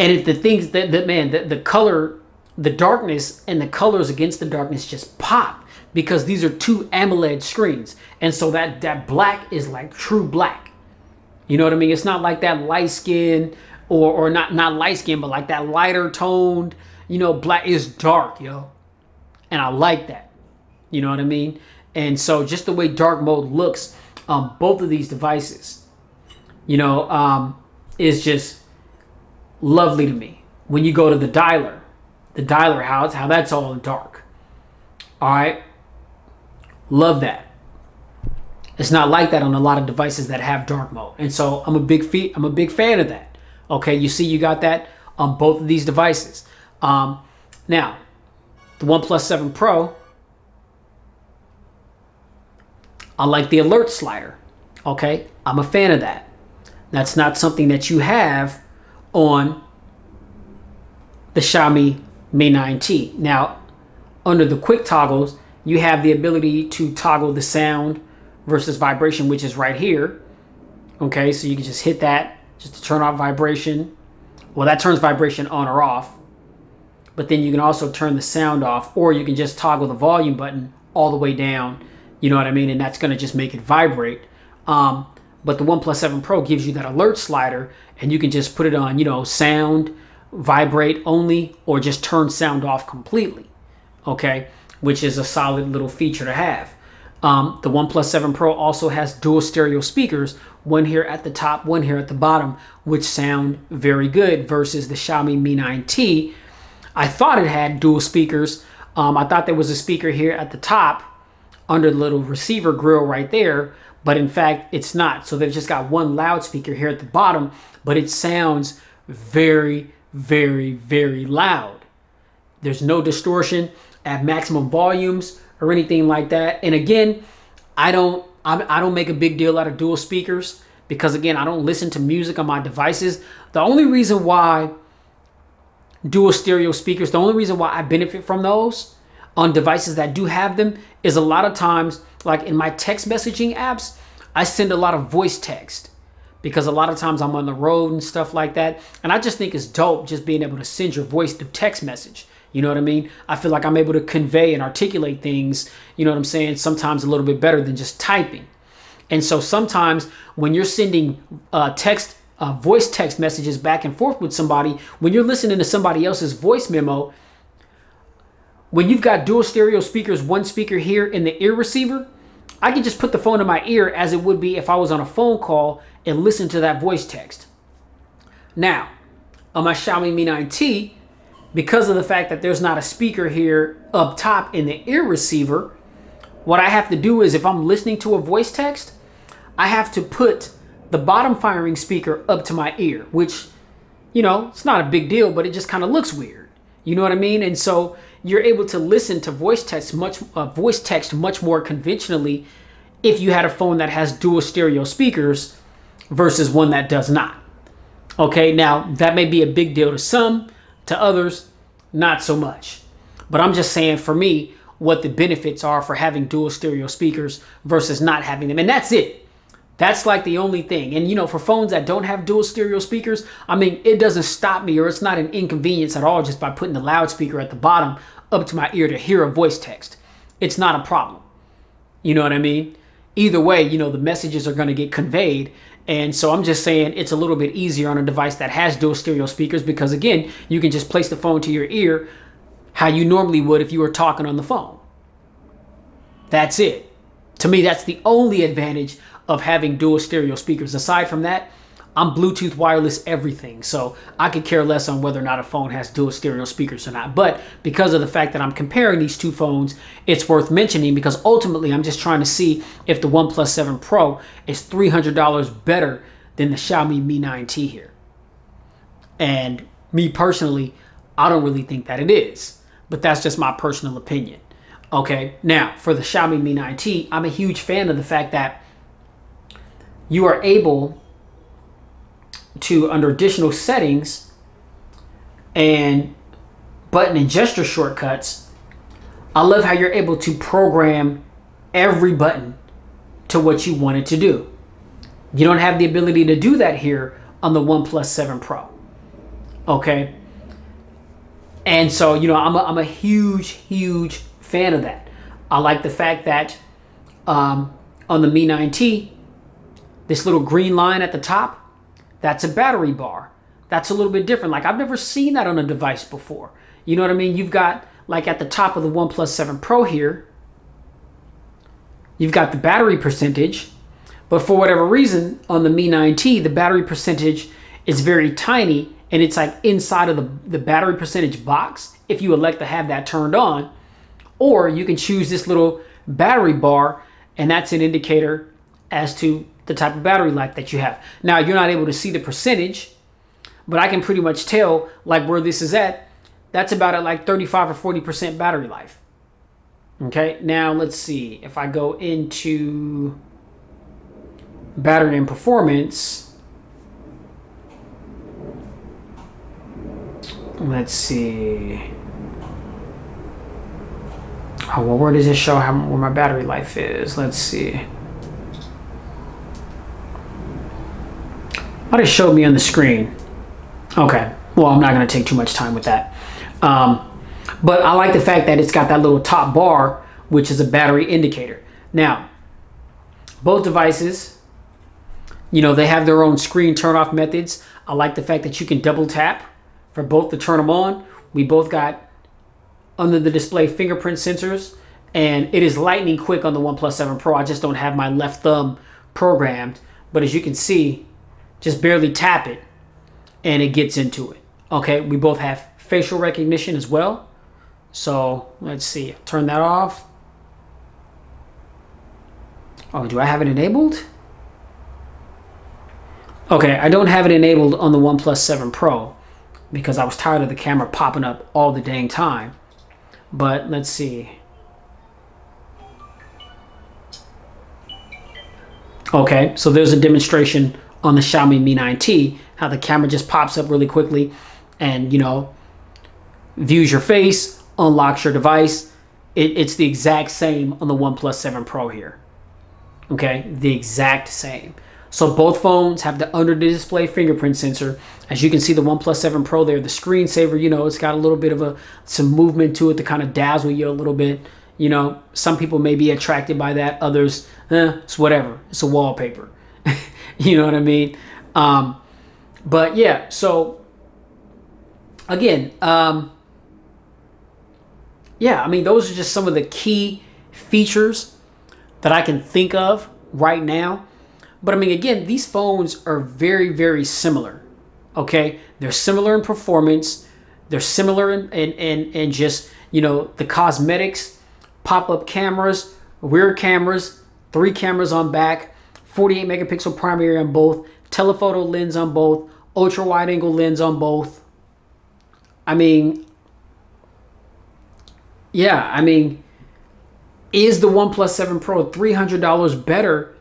And if the things that man, the color, the darkness and the colors against the darkness just pop, because these are two AMOLED screens. And so that black is like true black. You know what I mean? It's not like that light skin or not light skin, but like that lighter toned, you know, black is dark, yo. And I like that. You know what I mean? And so just the way dark mode looks on both of these devices, you know, is just lovely to me. When you go to the dialer, how that's all in dark. All right. Love that. It's not like that on a lot of devices that have dark mode. And so I'm a big fan of that. Okay. You see, you got that on both of these devices. Now the OnePlus 7 Pro, I like the alert slider. Okay. I'm a fan of that. That's not something that you have on the Xiaomi Mi 9T. Now, under the quick toggles, you have the ability to toggle the sound versus vibration, which is right here. Okay, so you can just hit that just to turn off vibration. Well, that turns vibration on or off. But then you can also turn the sound off, or you can just toggle the volume button all the way down. You know what I mean? And that's going to just make it vibrate. But the OnePlus 7 Pro gives you that alert slider, and you can just put it on, you know, sound, vibrate only, or just turn sound off completely. Okay, which is a solid little feature to have. The OnePlus 7 Pro also has dual stereo speakers, one here at the top, one here at the bottom, which sound very good versus the Xiaomi Mi 9T. I thought it had dual speakers. I thought there was a speaker here at the top under the little receiver grill right there, but in fact it's not. So they've just got one loudspeaker here at the bottom, but it sounds very, very, very loud. There's no distortion at maximum volumes or anything like that. And again, I don't make a big deal out of dual speakers because, again, I don't listen to music on my devices. The only reason why dual stereo speakers, the only reason why I benefit from those on devices that do have them is a lot of times, like in my text messaging apps, I send a lot of voice text because a lot of times I'm on the road and stuff like that. And I just think it's dope just being able to send your voice through text message. You know what I mean? I feel like I'm able to convey and articulate things, you know what I'm saying, sometimes a little bit better than just typing. And so sometimes when you're sending voice text messages back and forth with somebody, when you're listening to somebody else's voice memo, when you've got dual stereo speakers, one speaker here in the ear receiver, I can just put the phone in my ear as it would be if I was on a phone call and listen to that voice text. Now, on my Xiaomi Mi 9T, because of the fact that there's not a speaker here up top in the ear receiver, what I have to do is if I'm listening to a voice text, I have to put the bottom firing speaker up to my ear, which, you know, it's not a big deal, but it just kind of looks weird. You know what I mean? And so you're able to listen to voice text much more conventionally if you had a phone that has dual stereo speakers versus one that does not. Okay, now that may be a big deal to some, to others, not so much. But I'm just saying for me, what the benefits are for having dual stereo speakers versus not having them. And that's it. That's like the only thing. And you know, for phones that don't have dual stereo speakers, I mean, it doesn't stop me, or it's not an inconvenience at all just by putting the loudspeaker at the bottom up to my ear to hear a voice text. It's not a problem. You know what I mean? Either way, you know, the messages are going to get conveyed. And so I'm just saying it's a little bit easier on a device that has dual stereo speakers because, again, you can just place the phone to your ear how you normally would if you were talking on the phone. That's it. To me, that's the only advantage of having dual stereo speakers. Aside from that, I'm Bluetooth wireless everything. So I could care less on whether or not a phone has dual stereo speakers or not. But because of the fact that I'm comparing these two phones, it's worth mentioning because ultimately I'm just trying to see if the OnePlus 7 Pro is $300 better than the Xiaomi Mi 9T here. And me personally, I don't really think that it is. But that's just my personal opinion. Okay, now for the Xiaomi Mi 9T, I'm a huge fan of the fact that you are able to, under additional settings and button and gesture shortcuts, I love how you're able to program every button to what you want it to do. You don't have the ability to do that here on the OnePlus 7 Pro. Okay. And so, you know, I'm a huge fan of that. I like the fact that on the Mi 9T, this little green line at the top, that's a battery bar. That's a little bit different. Like, I've never seen that on a device before. You know what I mean? You've got, like, at the top of the OnePlus 7 Pro here, you've got the battery percentage. But for whatever reason, on the Mi 9T, the battery percentage is very tiny, and it's like inside of the battery percentage box if you elect to have that turned on. Or you can choose this little battery bar, and that's an indicator as to the type of battery life that you have. Now, you're not able to see the percentage, but I can pretty much tell, like, where this is at. That's about at like 35 or 40% battery life. Okay, now let's see. If I go into battery and performance, let's see. Oh, well, where does it show where my battery life is? Let's see. What it showed me on the screen. Okay, well, I'm not going to take too much time with that. But I like the fact that it's got that little top bar, which is a battery indicator. Now, both devices, you know, they have their own screen turn off methods. I like the fact that you can double tap for both to turn them on. We both got under the display fingerprint sensors, and it is lightning quick on the OnePlus 7 Pro. I just don't have my left thumb programmed, but as you can see, just barely tap it and it gets into it. Okay, we both have facial recognition as well. So let's see, turn that off. Oh, do I have it enabled? Okay, I don't have it enabled on the OnePlus 7 Pro because I was tired of the camera popping up all the dang time. But let's see. Okay, so there's a demonstration on the Xiaomi Mi 9T, how the camera just pops up really quickly and, you know, views your face, unlocks your device. It's the exact same on the OnePlus 7 Pro here. Okay, the exact same. So both phones have the under the display fingerprint sensor. As you can see, the OnePlus 7 Pro there, the screensaver, you know, it's got a little bit of some movement to it to kind of dazzle you a little bit. You know, some people may be attracted by that. Others, it's whatever. It's a wallpaper. You know what I mean? But yeah, so again, yeah, I mean, those are just some of the key features that I can think of right now. But I mean, again, these phones are very similar. Okay, they're similar in performance. They're similar in just, you know, the cosmetics, pop-up cameras, rear cameras, 3 cameras on back, 48 megapixel primary on both, telephoto lens on both, ultra wide angle lens on both. I mean, yeah, I mean, is the OnePlus 7 Pro $300 better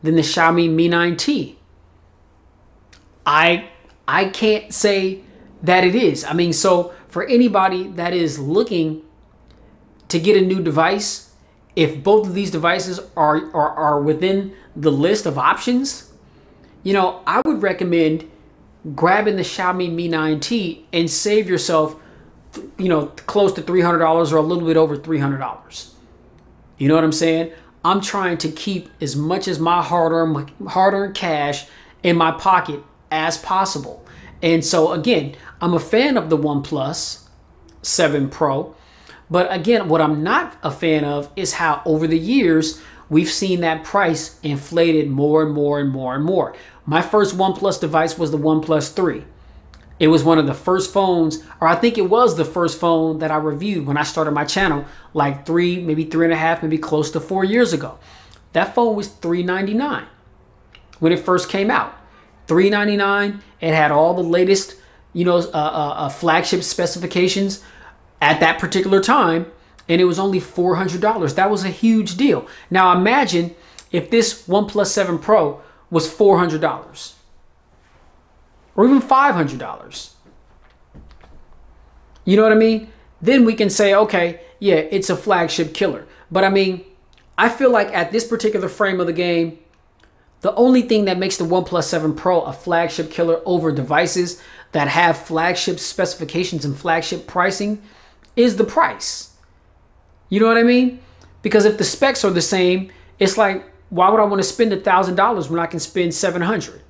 than the Xiaomi Mi 9T? I can't say that it is. I mean, so for anybody that is looking to get a new device, if both of these devices are within the list of options, you know, I would recommend grabbing the Xiaomi Mi 9T and save yourself, you know, close to $300 or a little bit over $300. You know what I'm saying? I'm trying to keep as much as my hard-earned cash in my pocket as possible. And so again, I'm a fan of the OnePlus 7 Pro, but again, what I'm not a fan of is how over the years we've seen that price inflated more and more. My first OnePlus device was the OnePlus 3. It was one of the first phones, or I think it was the first phone that I reviewed when I started my channel, like maybe 3.5, maybe close to 4 years ago. That phone was $399 when it first came out. $399. It had all the latest, you know, flagship specifications at that particular time, and it was only $400. That was a huge deal. Now imagine if this OnePlus 7 Pro was $400 or even $500. You know what I mean? Then we can say, okay, yeah, it's a flagship killer. But I mean, I feel like at this particular frame of the game, The only thing that makes the OnePlus 7 Pro a flagship killer over devices that have flagship specifications and flagship pricing is the price. You know what I mean? Because if the specs are the same, it's like, why would I want to spend $1,000 when I can spend $700?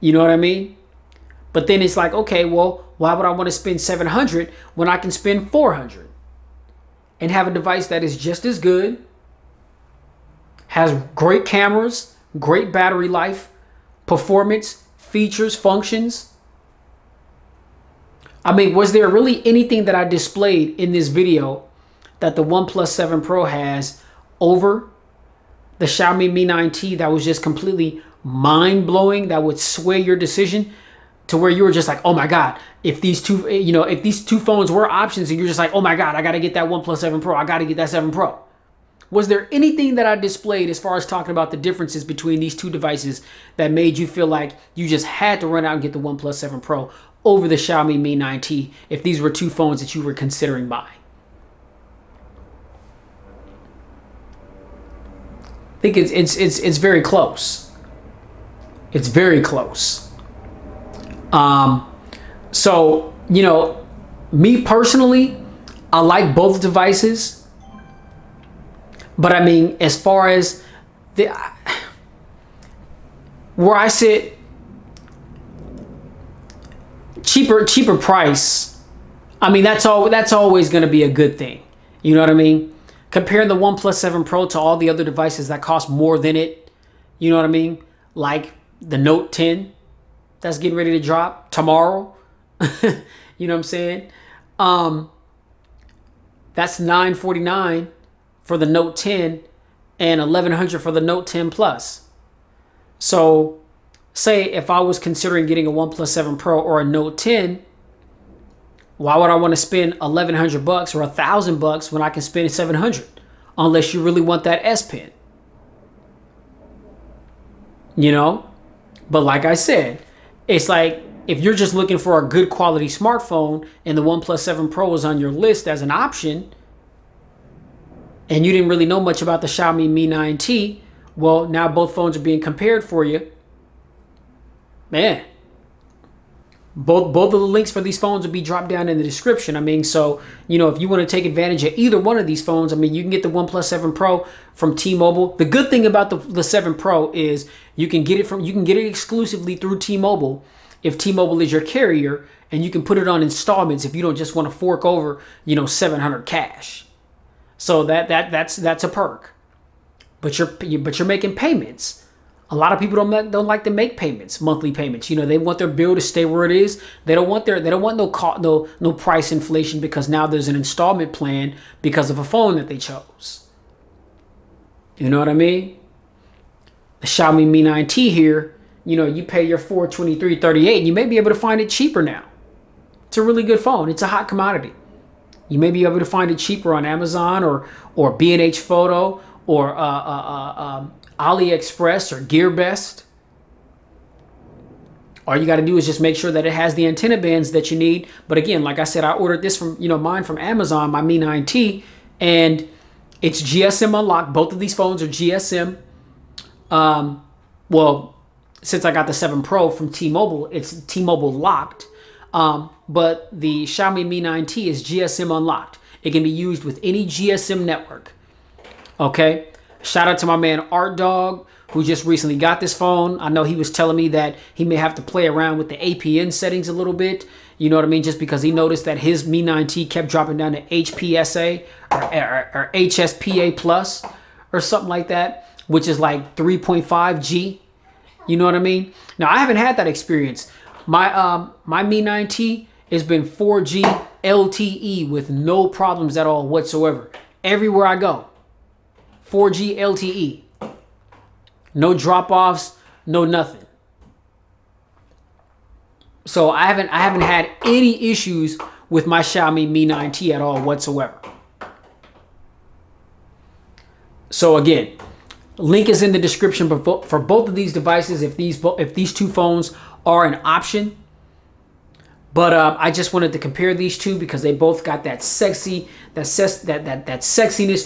You know what I mean? But then it's like, okay, well, why would I want to spend $700 when I can spend $400 and have a device that is just as good, has great cameras, great battery life, performance, features, functions? I mean, was there really anything that I displayed in this video that the OnePlus 7 Pro has over the Xiaomi Mi 9T that was just completely mind-blowing, that would sway your decision to where you were just like, oh my God, if these two, if these two phones were options and you're just like, oh my God, I got to get that OnePlus 7 Pro, I got to get that 7 Pro. Was there anything that I displayed as far as talking about the differences between these two devices that made you feel like you just had to run out and get the OnePlus 7 Pro over the Xiaomi Mi 9T if these were two phones that you were considering buying? I think it's very close. It's very close. So, me personally, I like both devices. But I mean, as far as where I sit, cheaper price, I mean, that's always going to be a good thing. You know what I mean? Comparing the OnePlus 7 Pro to all the other devices that cost more than it, you know what I mean? Like the Note 10 that's getting ready to drop tomorrow. You know what I'm saying? That's $949 for the Note 10 and $1,100 for the Note 10 Plus. So say if I was considering getting a OnePlus 7 Pro or a Note 10, why would I want to spend $1,100 or $1,000 when I can spend $700? Unless you really want that S Pen. But like I said, it's like if you're just looking for a good quality smartphone and the OnePlus 7 Pro is on your list as an option, and you didn't really know much about the Xiaomi Mi 9T, well, now both phones are being compared for you. Man. Both of the links for these phones will be dropped down in the description. I mean, so, if you want to take advantage of either one of these phones, I mean, you can get the OnePlus 7 Pro from T-Mobile. The good thing about the 7 Pro is you can get it exclusively through T-Mobile if T-Mobile is your carrier, and you can put it on installments if you don't just want to fork over, $700 cash. So that's a perk. But you're making payments. A lot of people don't like to make payments, monthly payments. They want their bill to stay where it is. They don't want no price inflation because now there's an installment plan because of a phone that they chose. You know what I mean? The Xiaomi Mi 9T here, you pay your $423.38, and you may be able to find it cheaper now. It's a really good phone. It's a hot commodity. You may be able to find it cheaper on Amazon or B&H Photo or AliExpress or GearBest. All you got to do is just make sure that it has the antenna bands that you need. But again, like I said, I ordered this from, mine from Amazon, my Mi 9T, and it's GSM unlocked. Both of these phones are GSM. Well, since I got the 7 Pro from T-Mobile, it's T-Mobile locked. But the Xiaomi Mi 9T is GSM unlocked. It can be used with any GSM network. Okay? Shout out to my man Art Dog, who just recently got this phone. I know he was telling me that he may have to play around with the APN settings a little bit. You know what I mean? Just because he noticed that his Mi 9T kept dropping down to HPSA or HSPA plus or something like that, which is like 3.5G. You know what I mean? Now, I haven't had that experience. My Mi 9T has been 4G LTE with no problems at all whatsoever. Everywhere I go. 4G LTE. No drop-offs, no nothing. So I haven't had any issues with my Xiaomi Mi 9T at all whatsoever. So again, link is in the description for both of these devices if these two phones are an option. But I just wanted to compare these two because they both got that sexiness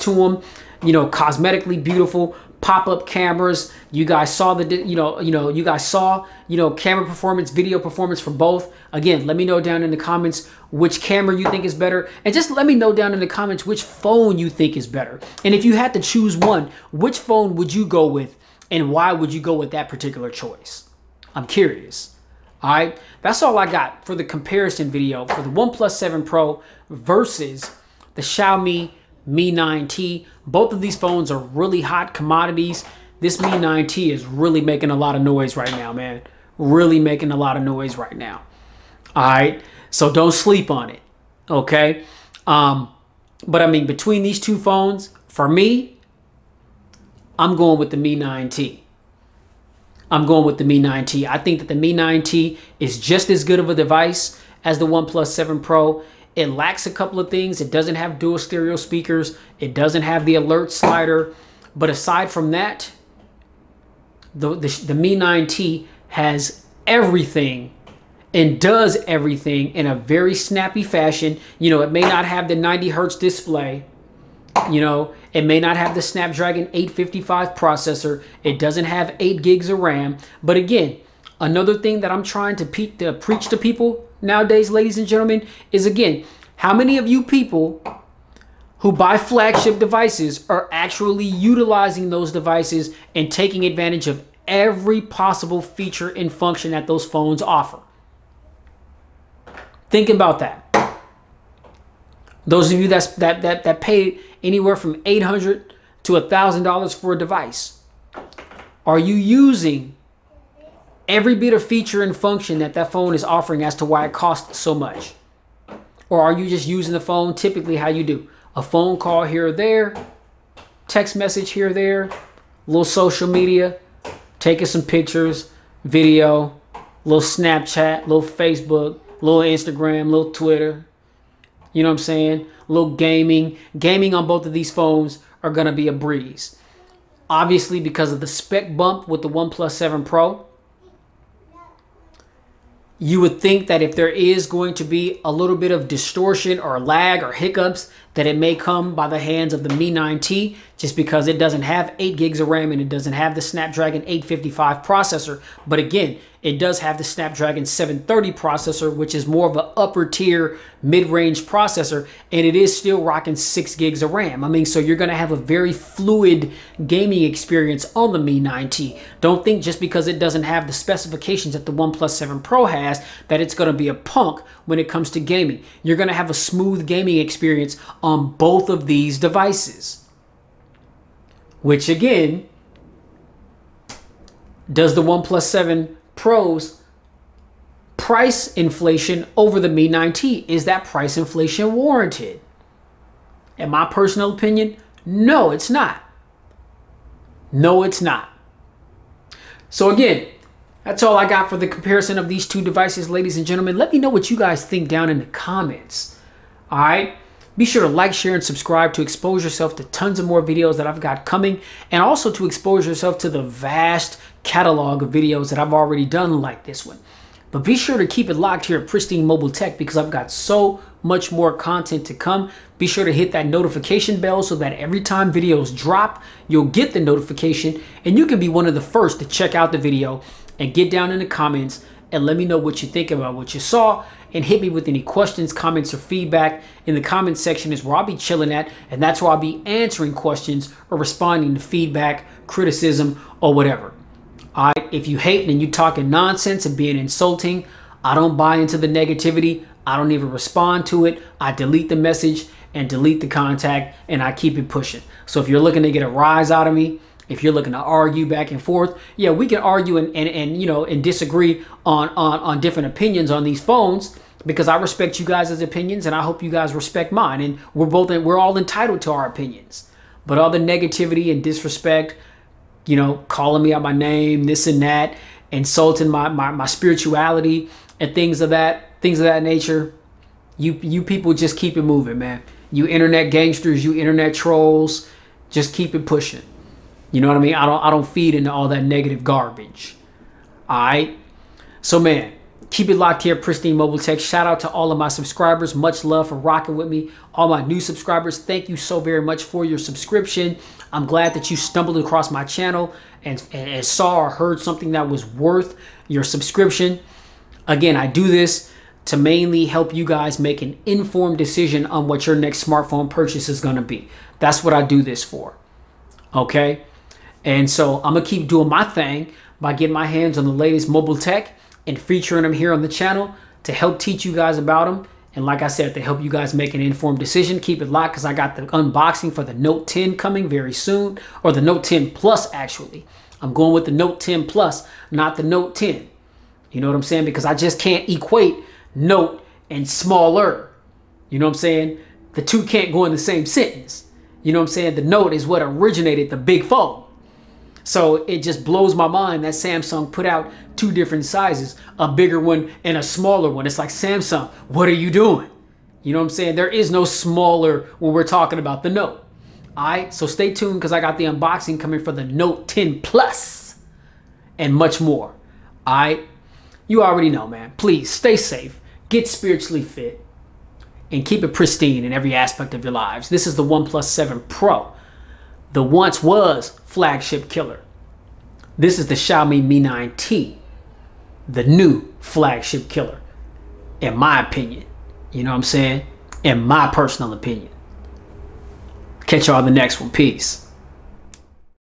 to them. Cosmetically beautiful, pop-up cameras. You guys saw you guys saw, camera performance, video performance for both. Again, let me know down in the comments which camera you think is better, and just let me know down in the comments which phone you think is better. And if you had to choose one, which phone would you go with, and why would you go with that particular choice? I'm curious. All right, that's all I got for the comparison video for the OnePlus 7 Pro versus the Xiaomi Mi 9T. Both of these phones are really hot commodities. This Mi 9T is really making a lot of noise right now, man. Really making a lot of noise right now. All right, so don't sleep on it, okay? But I mean, between these two phones, for me, I'm going with the Mi 9T. I'm going with the Mi 9T. I think that the Mi 9T is just as good of a device as the OnePlus 7 Pro. It lacks a couple of things. It doesn't have dual stereo speakers. It doesn't have the alert slider. But aside from that, the Mi 9T has everything and does everything in a very snappy fashion. It may not have the 90 hertz display. It may not have the Snapdragon 855 processor. It doesn't have 8 gigs of RAM. But again, another thing that I'm trying to preach to people nowadays, ladies and gentlemen, is again, how many of you people who buy flagship devices are actually utilizing those devices and taking advantage of every possible feature and function that those phones offer? Think about that. Those of you that pay anywhere from $800 to $1,000 for a device, are you using every bit of feature and function that phone is offering as to why it costs so much? Or are you just using the phone typically how you do? A phone call here or there, text message here or there, a little social media, taking some pictures, video, little Snapchat, little Facebook, little Instagram, little Twitter. You know what I'm saying? A little gaming. Gaming on both of these phones are going to be a breeze. Obviously, because of the spec bump with the OnePlus 7 Pro, you would think that if there is going to be a little bit of distortion or lag or hiccups, that it may come by the hands of the Mi 9T, just because it doesn't have 8 gigs of RAM and it doesn't have the Snapdragon 855 processor. But again, it does have the Snapdragon 730 processor, which is more of an upper tier mid-range processor, and it is still rocking 6 gigs of RAM. I mean, so you're going to have a very fluid gaming experience on the Mi 9T. Don't think just because it doesn't have the specifications that the OnePlus 7 Pro has that it's going to be a punk when it comes to gaming. You're going to have a smooth gaming experience on both of these devices. Which again, does the OnePlus 7 Pro's price inflation over the Mi 9T? Is that price inflation warranted? In my personal opinion, no, it's not. No, it's not. So again, that's all I got for the comparison of these two devices, ladies and gentlemen. Let me know what you guys think down in the comments. All right. Be sure to like, share, and subscribe to expose yourself to tons of more videos that I've got coming, and also to expose yourself to the vast catalog of videos that I've already done like this one. But be sure to keep it locked here at Pristine Mobile Tech, because I've got so much more content to come. Be sure to hit that notification bell so that every time videos drop, you'll get the notification, and you can be one of the first to check out the video and get down in the comments and let me know what you think about what you saw, and hit me with any questions, comments, or feedback in the comment section is where I'll be chilling at, and that's where I'll be answering questions or responding to feedback, criticism, or whatever. All right, if you hate and you talking nonsense and being insulting, I don't buy into the negativity. I don't even respond to it. I delete the message and delete the contact, and I keep it pushing. So if you're looking to get a rise out of me, if you're looking to argue back and forth, yeah, we can argue and disagree on different opinions on these phones, because I respect you guys' opinions and I hope you guys respect mine, and we're all entitled to our opinions. But all the negativity and disrespect, calling me out my name, this and that, insulting my spirituality and things of that nature, you people just keep it moving, man. You internet gangsters, you internet trolls, just keep it pushing. You know what I mean? I don't feed into all that negative garbage. All right. So man, keep it locked here, Pristine Mobile Tech. Shout out to all of my subscribers. Much love for rocking with me. All my new subscribers, thank you so very much for your subscription. I'm glad that you stumbled across my channel and saw or heard something that was worth your subscription. Again, I do this to mainly help you guys make an informed decision on what your next smartphone purchase is going to be. That's what I do this for. Okay? And so I'm going to keep doing my thing by getting my hands on the latest mobile tech and featuring them here on the channel to help teach you guys about them. And like I said, to help you guys make an informed decision. Keep it locked because I got the unboxing for the Note 10 coming very soon. Or the Note 10 Plus, actually. I'm going with the Note 10 Plus, not the Note 10. You know what I'm saying? Because I just can't equate Note and smaller. You know what I'm saying? The two can't go in the same sentence. You know what I'm saying? The Note is what originated the big phone. So it just blows my mind that Samsung put out two different sizes, a bigger one and a smaller one. It's like, Samsung, what are you doing? You know what I'm saying? There is no smaller when we're talking about the Note. All right, so stay tuned because I got the unboxing coming for the Note 10 Plus and much more. All right, you already know, man. Please stay safe, get spiritually fit, and keep it pristine in every aspect of your lives. This is the OnePlus 7 Pro. The once was flagship killer. This is the Xiaomi Mi 9T, the new flagship killer, in my opinion. You know what I'm saying? In my personal opinion. Catch y'all in the next one. Peace.